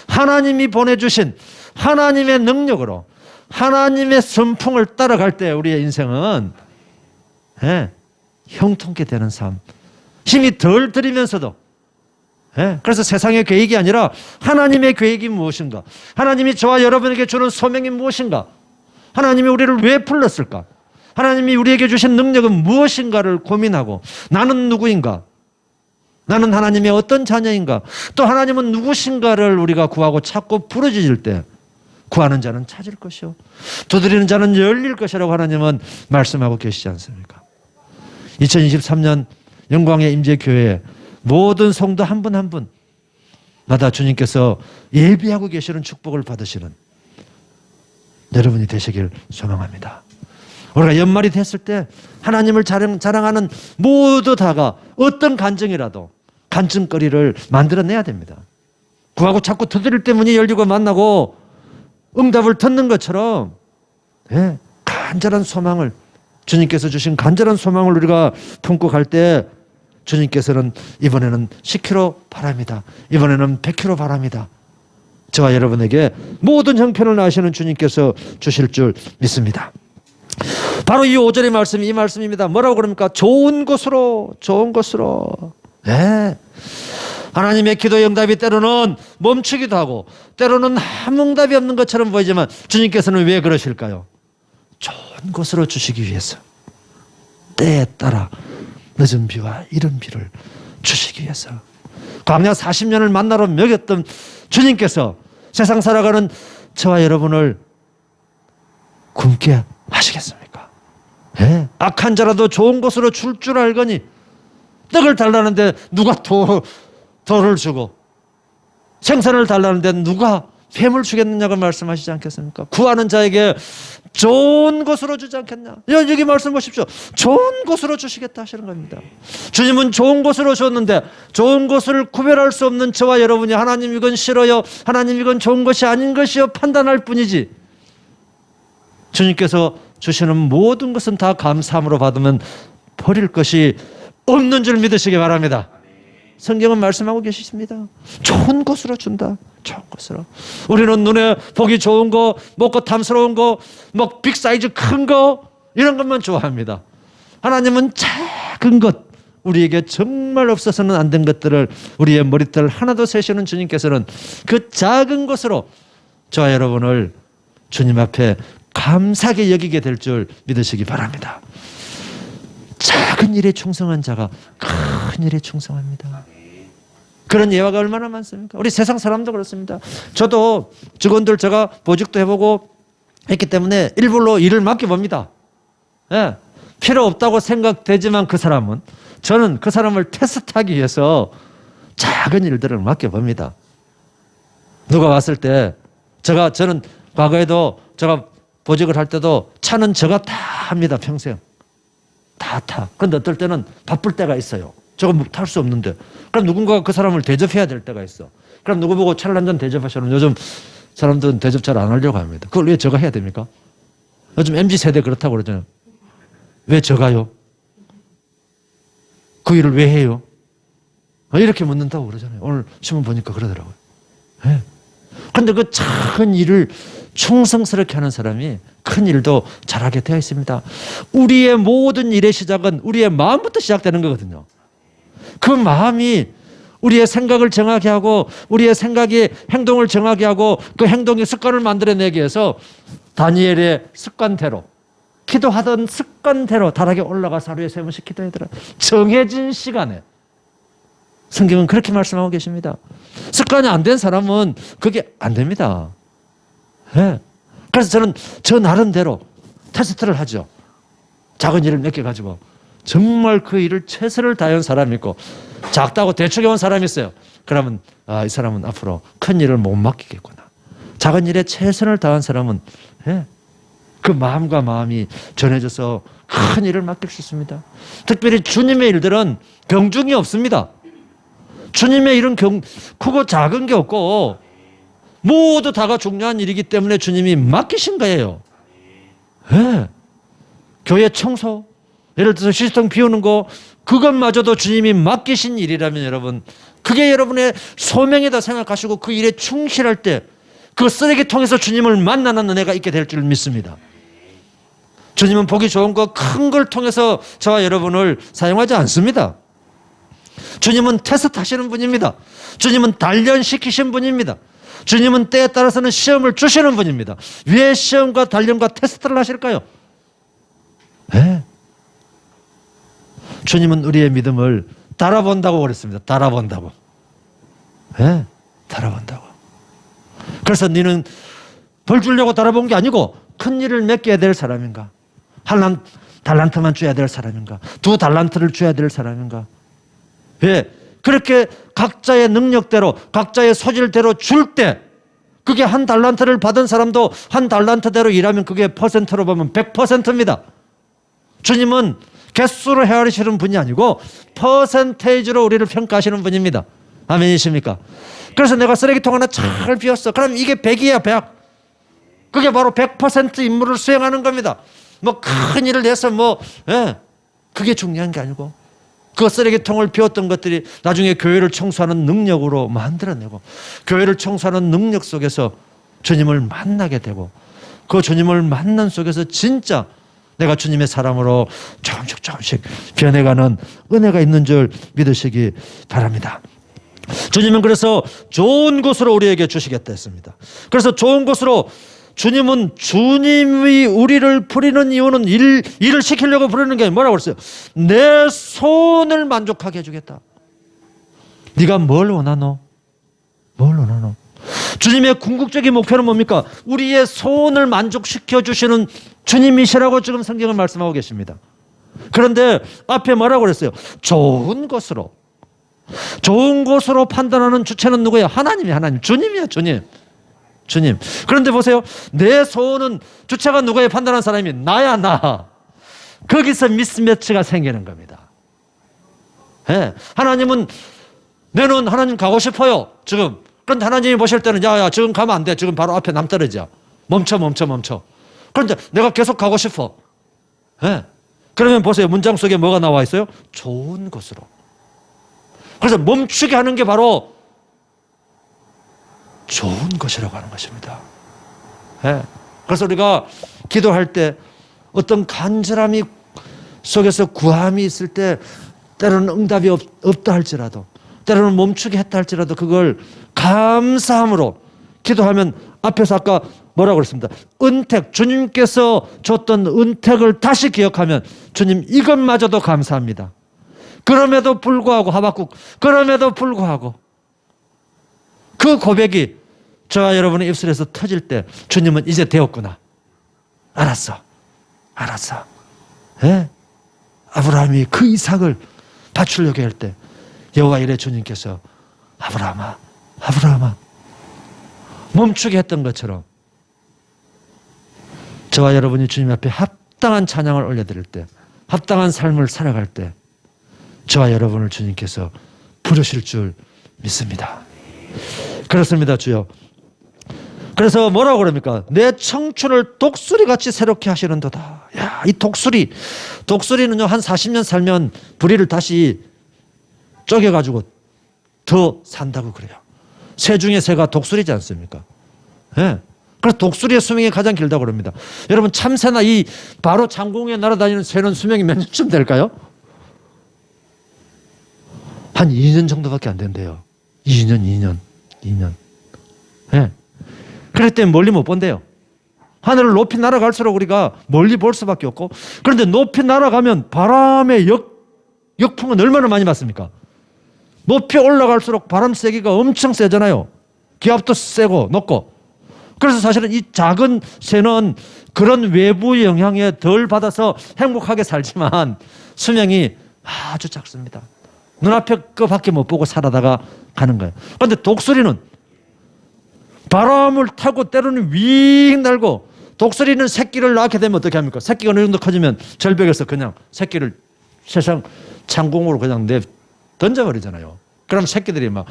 하나님이 보내주신 하나님의 능력으로 하나님의 순풍을 따라갈 때 우리의 인생은 형통케 되는 삶. 힘이 덜 들이면서도 그래서 세상의 계획이 아니라 하나님의 계획이 무엇인가? 하나님이 저와 여러분에게 주는 소명이 무엇인가? 하나님이 우리를 왜 불렀을까? 하나님이 우리에게 주신 능력은 무엇인가를 고민하고 나는 누구인가? 나는 하나님의 어떤 자녀인가? 또 하나님은 누구신가를 우리가 구하고 찾고 부르짖을 때 구하는 자는 찾을 것이요 두드리는 자는 열릴 것이라고 하나님은 말씀하고 계시지 않습니까? 2023년 영광의 임재교회 모든 성도 한 분 한 분마다 주님께서 예비하고 계시는 축복을 받으시는 여러분이 되시길 소망합니다. 우리가 연말이 됐을 때 하나님을 자랑하는 모두 다가 어떤 간증이라도 간증거리를 만들어내야 됩니다. 구하고 자꾸 두드릴 때 문이 열리고 만나고 응답을 듣는 것처럼 간절한 소망을 주님께서 주신 간절한 소망을 우리가 품고 갈 때 주님께서는 이번에는 10kg 바랍니다. 이번에는 100kg 바랍니다. 저와 여러분에게 모든 형편을 아시는 주님께서 주실 줄 믿습니다. 바로 이 5절의 말씀이 이 말씀입니다. 뭐라고 그럽니까? 좋은 곳으로, 좋은 곳으로. 하나님의 기도의 응답이 때로는 멈추기도 하고 때로는 아무 응답이 없는 것처럼 보이지만 주님께서는 왜 그러실까요? 좋은 곳으로 주시기 위해서 때에 따라 늦은 비와 이른 비를 주시기 위해서 광야 40년을 만나러 먹였던 주님께서 세상 살아가는 저와 여러분을 굶게 하시겠습니까? 악한 자라도 좋은 곳으로 줄 줄 알거니 떡을 달라는데 누가 돌을 주고 생선을 달라는데 누가 뱀을 주겠느냐고 말씀하시지 않겠습니까? 구하는 자에게 좋은 곳으로 주지 않겠냐? 여기 말씀 보십시오. 좋은 곳으로 주시겠다 하시는 겁니다. 주님은 좋은 곳으로 줬는데 좋은 곳을 구별할 수 없는 저와 여러분이 하나님 이건 싫어요, 하나님 이건 좋은 것이 아닌 것이요 판단할 뿐이지 주님께서 주시는 모든 것은 다 감사함으로 받으면 버릴 것이 없는 줄 믿으시기 바랍니다. 성경은 말씀하고 계십니다. 좋은 곳으로 준다. 좋은 곳으로. 우리는 눈에 보기 좋은 거, 먹고 탐스러운 거, 뭐 빅사이즈 큰 거 이런 것만 좋아합니다. 하나님은 작은 것, 우리에게 정말 없어서는 안 된 것들을 우리의 머리털 하나도 세시는 주님께서는 그 작은 것으로 저와 여러분을 주님 앞에 감사하게 여기게 될 줄 믿으시기 바랍니다. 작은 일에 충성한 자가 큰 일에 충성합니다. 그런 예화가 얼마나 많습니까? 우리 세상 사람도 그렇습니다. 저도 직원들 제가 보직도 해보고 했기 때문에 일부러 일을 맡겨봅니다. 필요 없다고 생각되지만 저는 그 사람을 테스트하기 위해서 작은 일들을 맡겨봅니다. 누가 왔을 때 저는 과거에도 제가 보직을 할 때도 차는 제가 다 합니다. 평생. 다 타. 그런데 어떨 때는 바쁠 때가 있어요. 저거 탈 수 없는데. 그럼 누군가가 그 사람을 대접해야 될 때가 있어. 그럼 누구 보고 차를 한 잔 대접하시는 요즘 사람들은 대접 잘 안 하려고 합니다. 그걸 왜 제가 해야 됩니까? 요즘 MZ세대 그렇다고 그러잖아요. 왜 제가요? 그 일을 왜 해요? 이렇게 묻는다고 그러잖아요. 오늘 신문 보니까 그러더라고요. 그런데 그 작은 일을 충성스럽게 하는 사람이 큰 일도 잘하게 되어 있습니다. 우리의 모든 일의 시작은 우리의 마음부터 시작되는 거거든요. 그 마음이 우리의 생각을 정하게 하고 우리의 생각이 행동을 정하게 하고 그 행동이 습관을 만들어내기 위해서 다니엘의 습관대로 기도하던 습관대로 다락에 올라가서 하루에 3번씩 기도하더라. 정해진 시간에. 성경은 그렇게 말씀하고 계십니다. 습관이 안 된 사람은 그게 안 됩니다. 그래서 저는 저 나름대로 테스트를 하죠. 작은 일을 몇 개 가지고 정말 그 일을 최선을 다한 사람이 있고 작다고 대충 해온 사람이 있어요. 그러면 이 사람은 앞으로 큰 일을 못 맡기겠구나. 작은 일에 최선을 다한 사람은 그 마음과 마음이 전해져서 큰 일을 맡길 수 있습니다. 특별히 주님의 일들은 경중이 없습니다. 주님의 일은 크고 작은 게 없고 모두 다가 중요한 일이기 때문에 주님이 맡기신 거예요. 교회 청소, 예를 들어서 시스템 비우는 거, 그것마저도 주님이 맡기신 일이라면 여러분, 그게 여러분의 소명이다 생각하시고 그 일에 충실할 때 그 쓰레기통에서 주님을 만나는 은혜가 있게 될 줄 믿습니다. 주님은 보기 좋은 거, 큰 걸 통해서 저와 여러분을 사용하지 않습니다. 주님은 테스트 하시는 분입니다. 주님은 단련시키신 분입니다. 주님은 때에 따라서는 시험을 주시는 분입니다. 왜 시험과 단련과 테스트를 하실까요? 주님은 우리의 믿음을 달아본다고 그랬습니다. 달아본다고. 예, 달아본다고. 그래서 너는 벌 주려고 달아본 게 아니고 큰 일을 맡겨야 될 사람인가? 한 달란트만 줘야 될 사람인가? 2달란트를 줘야 될 사람인가? 왜? 그렇게 각자의 능력대로 각자의 소질대로 줄 때 그게 1달란트를 받은 사람도 1달란트대로 일하면 그게 퍼센트로 보면 100%입니다. 주님은 개수로 헤아리시는 분이 아니고 퍼센테이지로 우리를 평가하시는 분입니다. 아멘이십니까? 그래서 내가 쓰레기통 하나 잘 비웠어. 그럼 이게 100이야 100. 그게 바로 100% 임무를 수행하는 겁니다. 뭐 큰 일을 해서 그게 중요한 게 아니고 그 쓰레기통을 비웠던 것들이 나중에 교회를 청소하는 능력으로 만들어내고 교회를 청소하는 능력 속에서 주님을 만나게 되고 그 주님을 만난 속에서 진짜 내가 주님의 사람으로 조금씩 변해가는 은혜가 있는 줄 믿으시기 바랍니다. 주님은 그래서 좋은 곳으로 우리에게 주시겠다 했습니다. 그래서 좋은 곳으로 주님은 주님이 우리를 부리는 이유는 일을 시키려고 부르는 게 뭐라고 그랬어요? 내 소원을 만족하게 해주겠다. 네가 뭘 원하노? 뭘 원하노? 주님의 궁극적인 목표는 뭡니까? 우리의 소원을 만족시켜 주시는 주님이시라고 지금 성경은 말씀하고 계십니다. 그런데 앞에 뭐라고 그랬어요? 좋은 곳으로. 좋은 곳으로 판단하는 주체는 누구야? 하나님, 주님이야, 주님. 그런데 보세요. 내 소원은 주체가 누구에 판단한 사람이 나야, 나. 거기서 미스매치가 생기는 겁니다. 네. 하나님은 내는 하나님 가고 싶어요. 지금. 그런데 하나님이 보실 때는 야, 지금 가면 안 돼. 지금 바로 앞에 남 떨어져. 멈춰. 그런데 내가 계속 가고 싶어. 네. 그러면 보세요. 문장 속에 뭐가 나와 있어요? 좋은 곳으로. 그래서 멈추게 하는 게 바로 좋은 것이라고 하는 것입니다. 네. 그래서 우리가 기도할 때 어떤 간절함이 속에서 구함이 있을 때 때로는 응답이 없다 할지라도 때로는 멈추게 했다 할지라도 그걸 감사함으로 기도하면 앞에서 아까 뭐라고 그랬습니다. 은택, 주님께서 줬던 은택을 다시 기억하면 주님 이것마저도 감사합니다. 그럼에도 불구하고 하박국 그럼에도 불구하고 그 고백이 저와 여러분의 입술에서 터질 때 주님은 이제 되었구나. 알았어. 예? 아브라함이 그 이삭을 바치려고 할 때 여호와 이레 주님께서 아브라함아 멈추게 했던 것처럼 저와 여러분이 주님 앞에 합당한 찬양을 올려드릴 때 합당한 삶을 살아갈 때 저와 여러분을 주님께서 부르실 줄 믿습니다. 그렇습니다, 주여. 그래서 뭐라고 그럽니까? 내 청춘을 독수리같이 새롭게 하시는도다. 야, 이 독수리는요 한 40년 살면 부리를 다시 쪼개가지고 더 산다고 그래요. 새 중에 새가 독수리지 않습니까? 네. 그래서 독수리의 수명이 가장 길다고 그럽니다. 여러분 참새나 이 바로 창공에 날아다니는 새는 수명이 몇 년쯤 될까요? 한 2년 정도밖에 안 된대요. 2년. 네. 그럴 때 멀리 못 본대요. 하늘을 높이 날아갈수록 우리가 멀리 볼 수밖에 없고 그런데 높이 날아가면 바람의 역풍은 얼마나 많이 맞습니까? 높이 올라갈수록 바람 세기가 엄청 세잖아요. 기압도 세고 높고. 그래서 사실은 이 작은 새는 그런 외부 영향에 덜 받아서 행복하게 살지만 수명이 아주 작습니다. 눈앞에 그 밖에 못 보고 살아다가 가는 거예요. 그런데 독수리는 바람을 타고 때로는 윙 날고 독수리는 새끼를 낳게 되면 어떻게 합니까? 새끼가 어느 정도 커지면 절벽에서 그냥 새끼를 세상 창공으로 그냥 던져버리잖아요. 그럼 새끼들이 막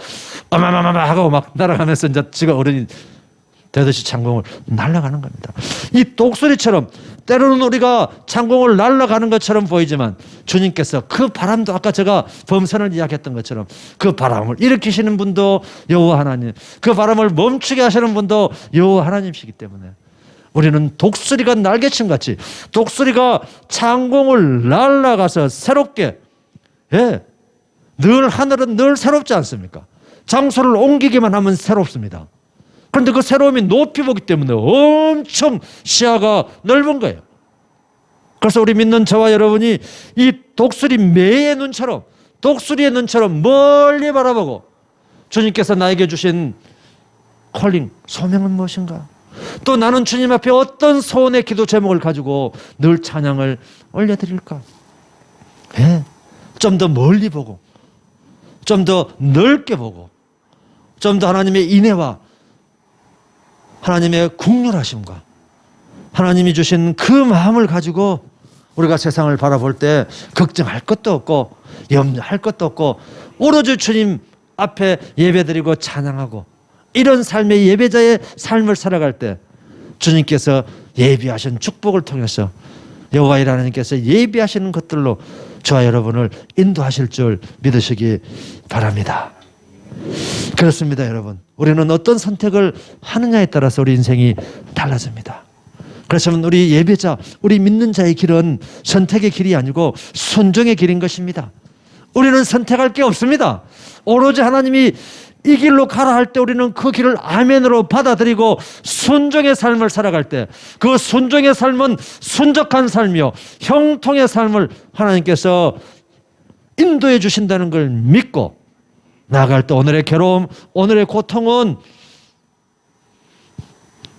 어마마마마 하고 막 날아가면서 이제 지가 어른이 되듯이 창공을 날아가는 겁니다. 이 독수리처럼 때로는 우리가 창공을 날아가는 것처럼 보이지만 주님께서 그 바람도 아까 제가 범선을 이야기했던 것처럼 그 바람을 일으키시는 분도 여호와 하나님, 그 바람을 멈추게 하시는 분도 여호와 하나님이시기 때문에 우리는 독수리가 날개침 같이 독수리가 창공을 날아가서 새롭게 늘 하늘은 늘 새롭지 않습니까? 장소를 옮기기만 하면 새롭습니다. 그런데 그 새로움이 높이 보기 때문에 엄청 시야가 넓은 거예요. 그래서 우리 믿는 저와 여러분이 이 독수리 매의 눈처럼 독수리의 눈처럼 멀리 바라보고 주님께서 나에게 주신 콜링, 소명은 무엇인가? 또 나는 주님 앞에 어떤 소원의 기도 제목을 가지고 늘 찬양을 올려드릴까? 예, 좀 더 멀리 보고, 좀 더 넓게 보고, 좀 더 하나님의 인애와 하나님의 국률하심과 하나님이 주신 그 마음을 가지고 우리가 세상을 바라볼 때 걱정할 것도 없고 염려할 것도 없고 오로지 주님 앞에 예배드리고 찬양하고 이런 삶의 예배자의 삶을 살아갈 때 주님께서 예비하신 축복을 통해서 여호와의 하나님께서 예비하시는 것들로 저와 여러분을 인도하실 줄 믿으시기 바랍니다. 그렇습니다, 여러분. 우리는 어떤 선택을 하느냐에 따라서 우리 인생이 달라집니다. 그렇지만 우리 예배자, 우리 믿는 자의 길은 선택의 길이 아니고 순종의 길인 것입니다. 우리는 선택할 게 없습니다. 오로지 하나님이 이 길로 가라 할 때 우리는 그 길을 아멘으로 받아들이고 순종의 삶을 살아갈 때 그 순종의 삶은 순적한 삶이요 형통의 삶을 하나님께서 인도해 주신다는 걸 믿고 나아갈 때 오늘의 괴로움, 오늘의 고통은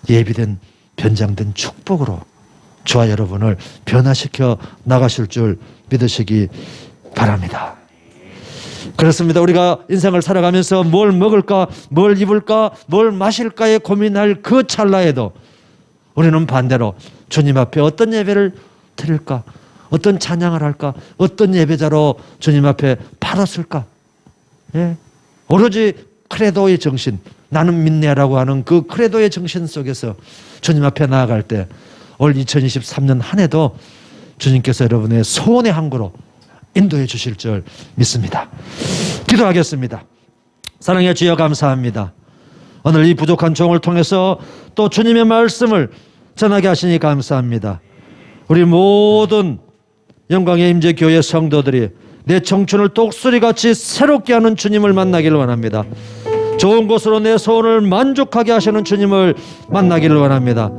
예비된 변장된 축복으로 저와 여러분을 변화시켜 나가실 줄 믿으시기 바랍니다. 그렇습니다. 우리가 인생을 살아가면서 뭘 먹을까, 뭘 입을까, 뭘 마실까에 고민할 그 찰나에도 우리는 반대로 주님 앞에 어떤 예배를 드릴까, 어떤 찬양을 할까, 어떤 예배자로 주님 앞에 팔았을까. 예. 오로지 크레도의 정신, 나는 믿네라고 하는 그 크레도의 정신 속에서 주님 앞에 나아갈 때 올 2023년 한 해도 주님께서 여러분의 소원의 항구로 인도해 주실 줄 믿습니다. 기도하겠습니다. 사랑의 주여 감사합니다. 오늘 이 부족한 종을 통해서 또 주님의 말씀을 전하게 하시니 감사합니다. 우리 모든 영광의 임재 교회 성도들이 내 청춘을 독수리같이 새롭게 하는 주님을 만나기를 원합니다. 좋은 곳으로 내 소원을 만족하게 하시는 주님을 만나기를 원합니다.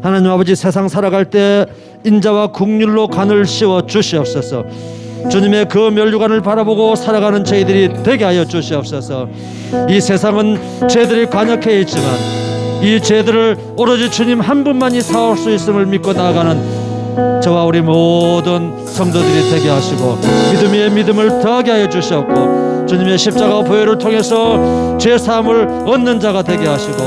하나님 아버지, 세상 살아갈 때 인자와 국률로 간을 씌워 주시옵소서. 주님의 그 면류관을 바라보고 살아가는 저희들이 되게 하여 주시옵소서. 이 세상은 죄들이 관역해 있지만 이 죄들을 오로지 주님 한 분만이 사올 수 있음을 믿고 나아가는 저와 우리 모든 성도들이 되게 하시고 믿음 위에 믿음을 더하게 하여 주시옵고 주님의 십자가 보혈을 통해서 죄 사함을 얻는 자가 되게 하시고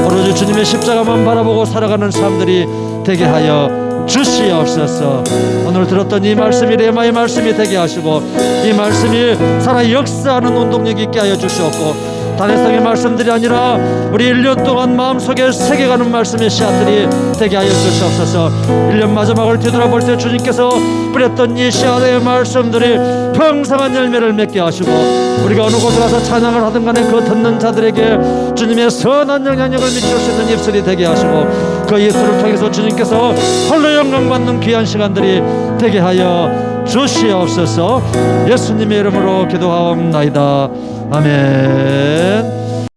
오로지 주님의 십자가만 바라보고 살아가는 사람들이 되게 하여 주시옵소서. 오늘 들었던 이 말씀이 레마의 말씀이 되게 하시고 이 말씀이 살아 역사하는 운동력 있게 하여 주시옵고 단회성의 말씀들이 아니라 우리 1년 동안 마음속에 새겨가는 말씀의 씨앗들이 되게 하여 주시옵소서. 1년 마지막을 뒤돌아볼 때 주님께서 뿌렸던 이 씨앗의 말씀들이 풍성한 열매를 맺게 하시고 우리가 어느 곳에 가서 찬양을 하든 간에 그 듣는 자들에게 주님의 선한 영향력을 미칠 수 있는 입술이 되게 하시고 그 입술을 통해서 주님께서 홀로 영광받는 귀한 시간들이 되게 하여 주시옵소서. 예수님의 이름으로 기도하옵나이다. 아멘.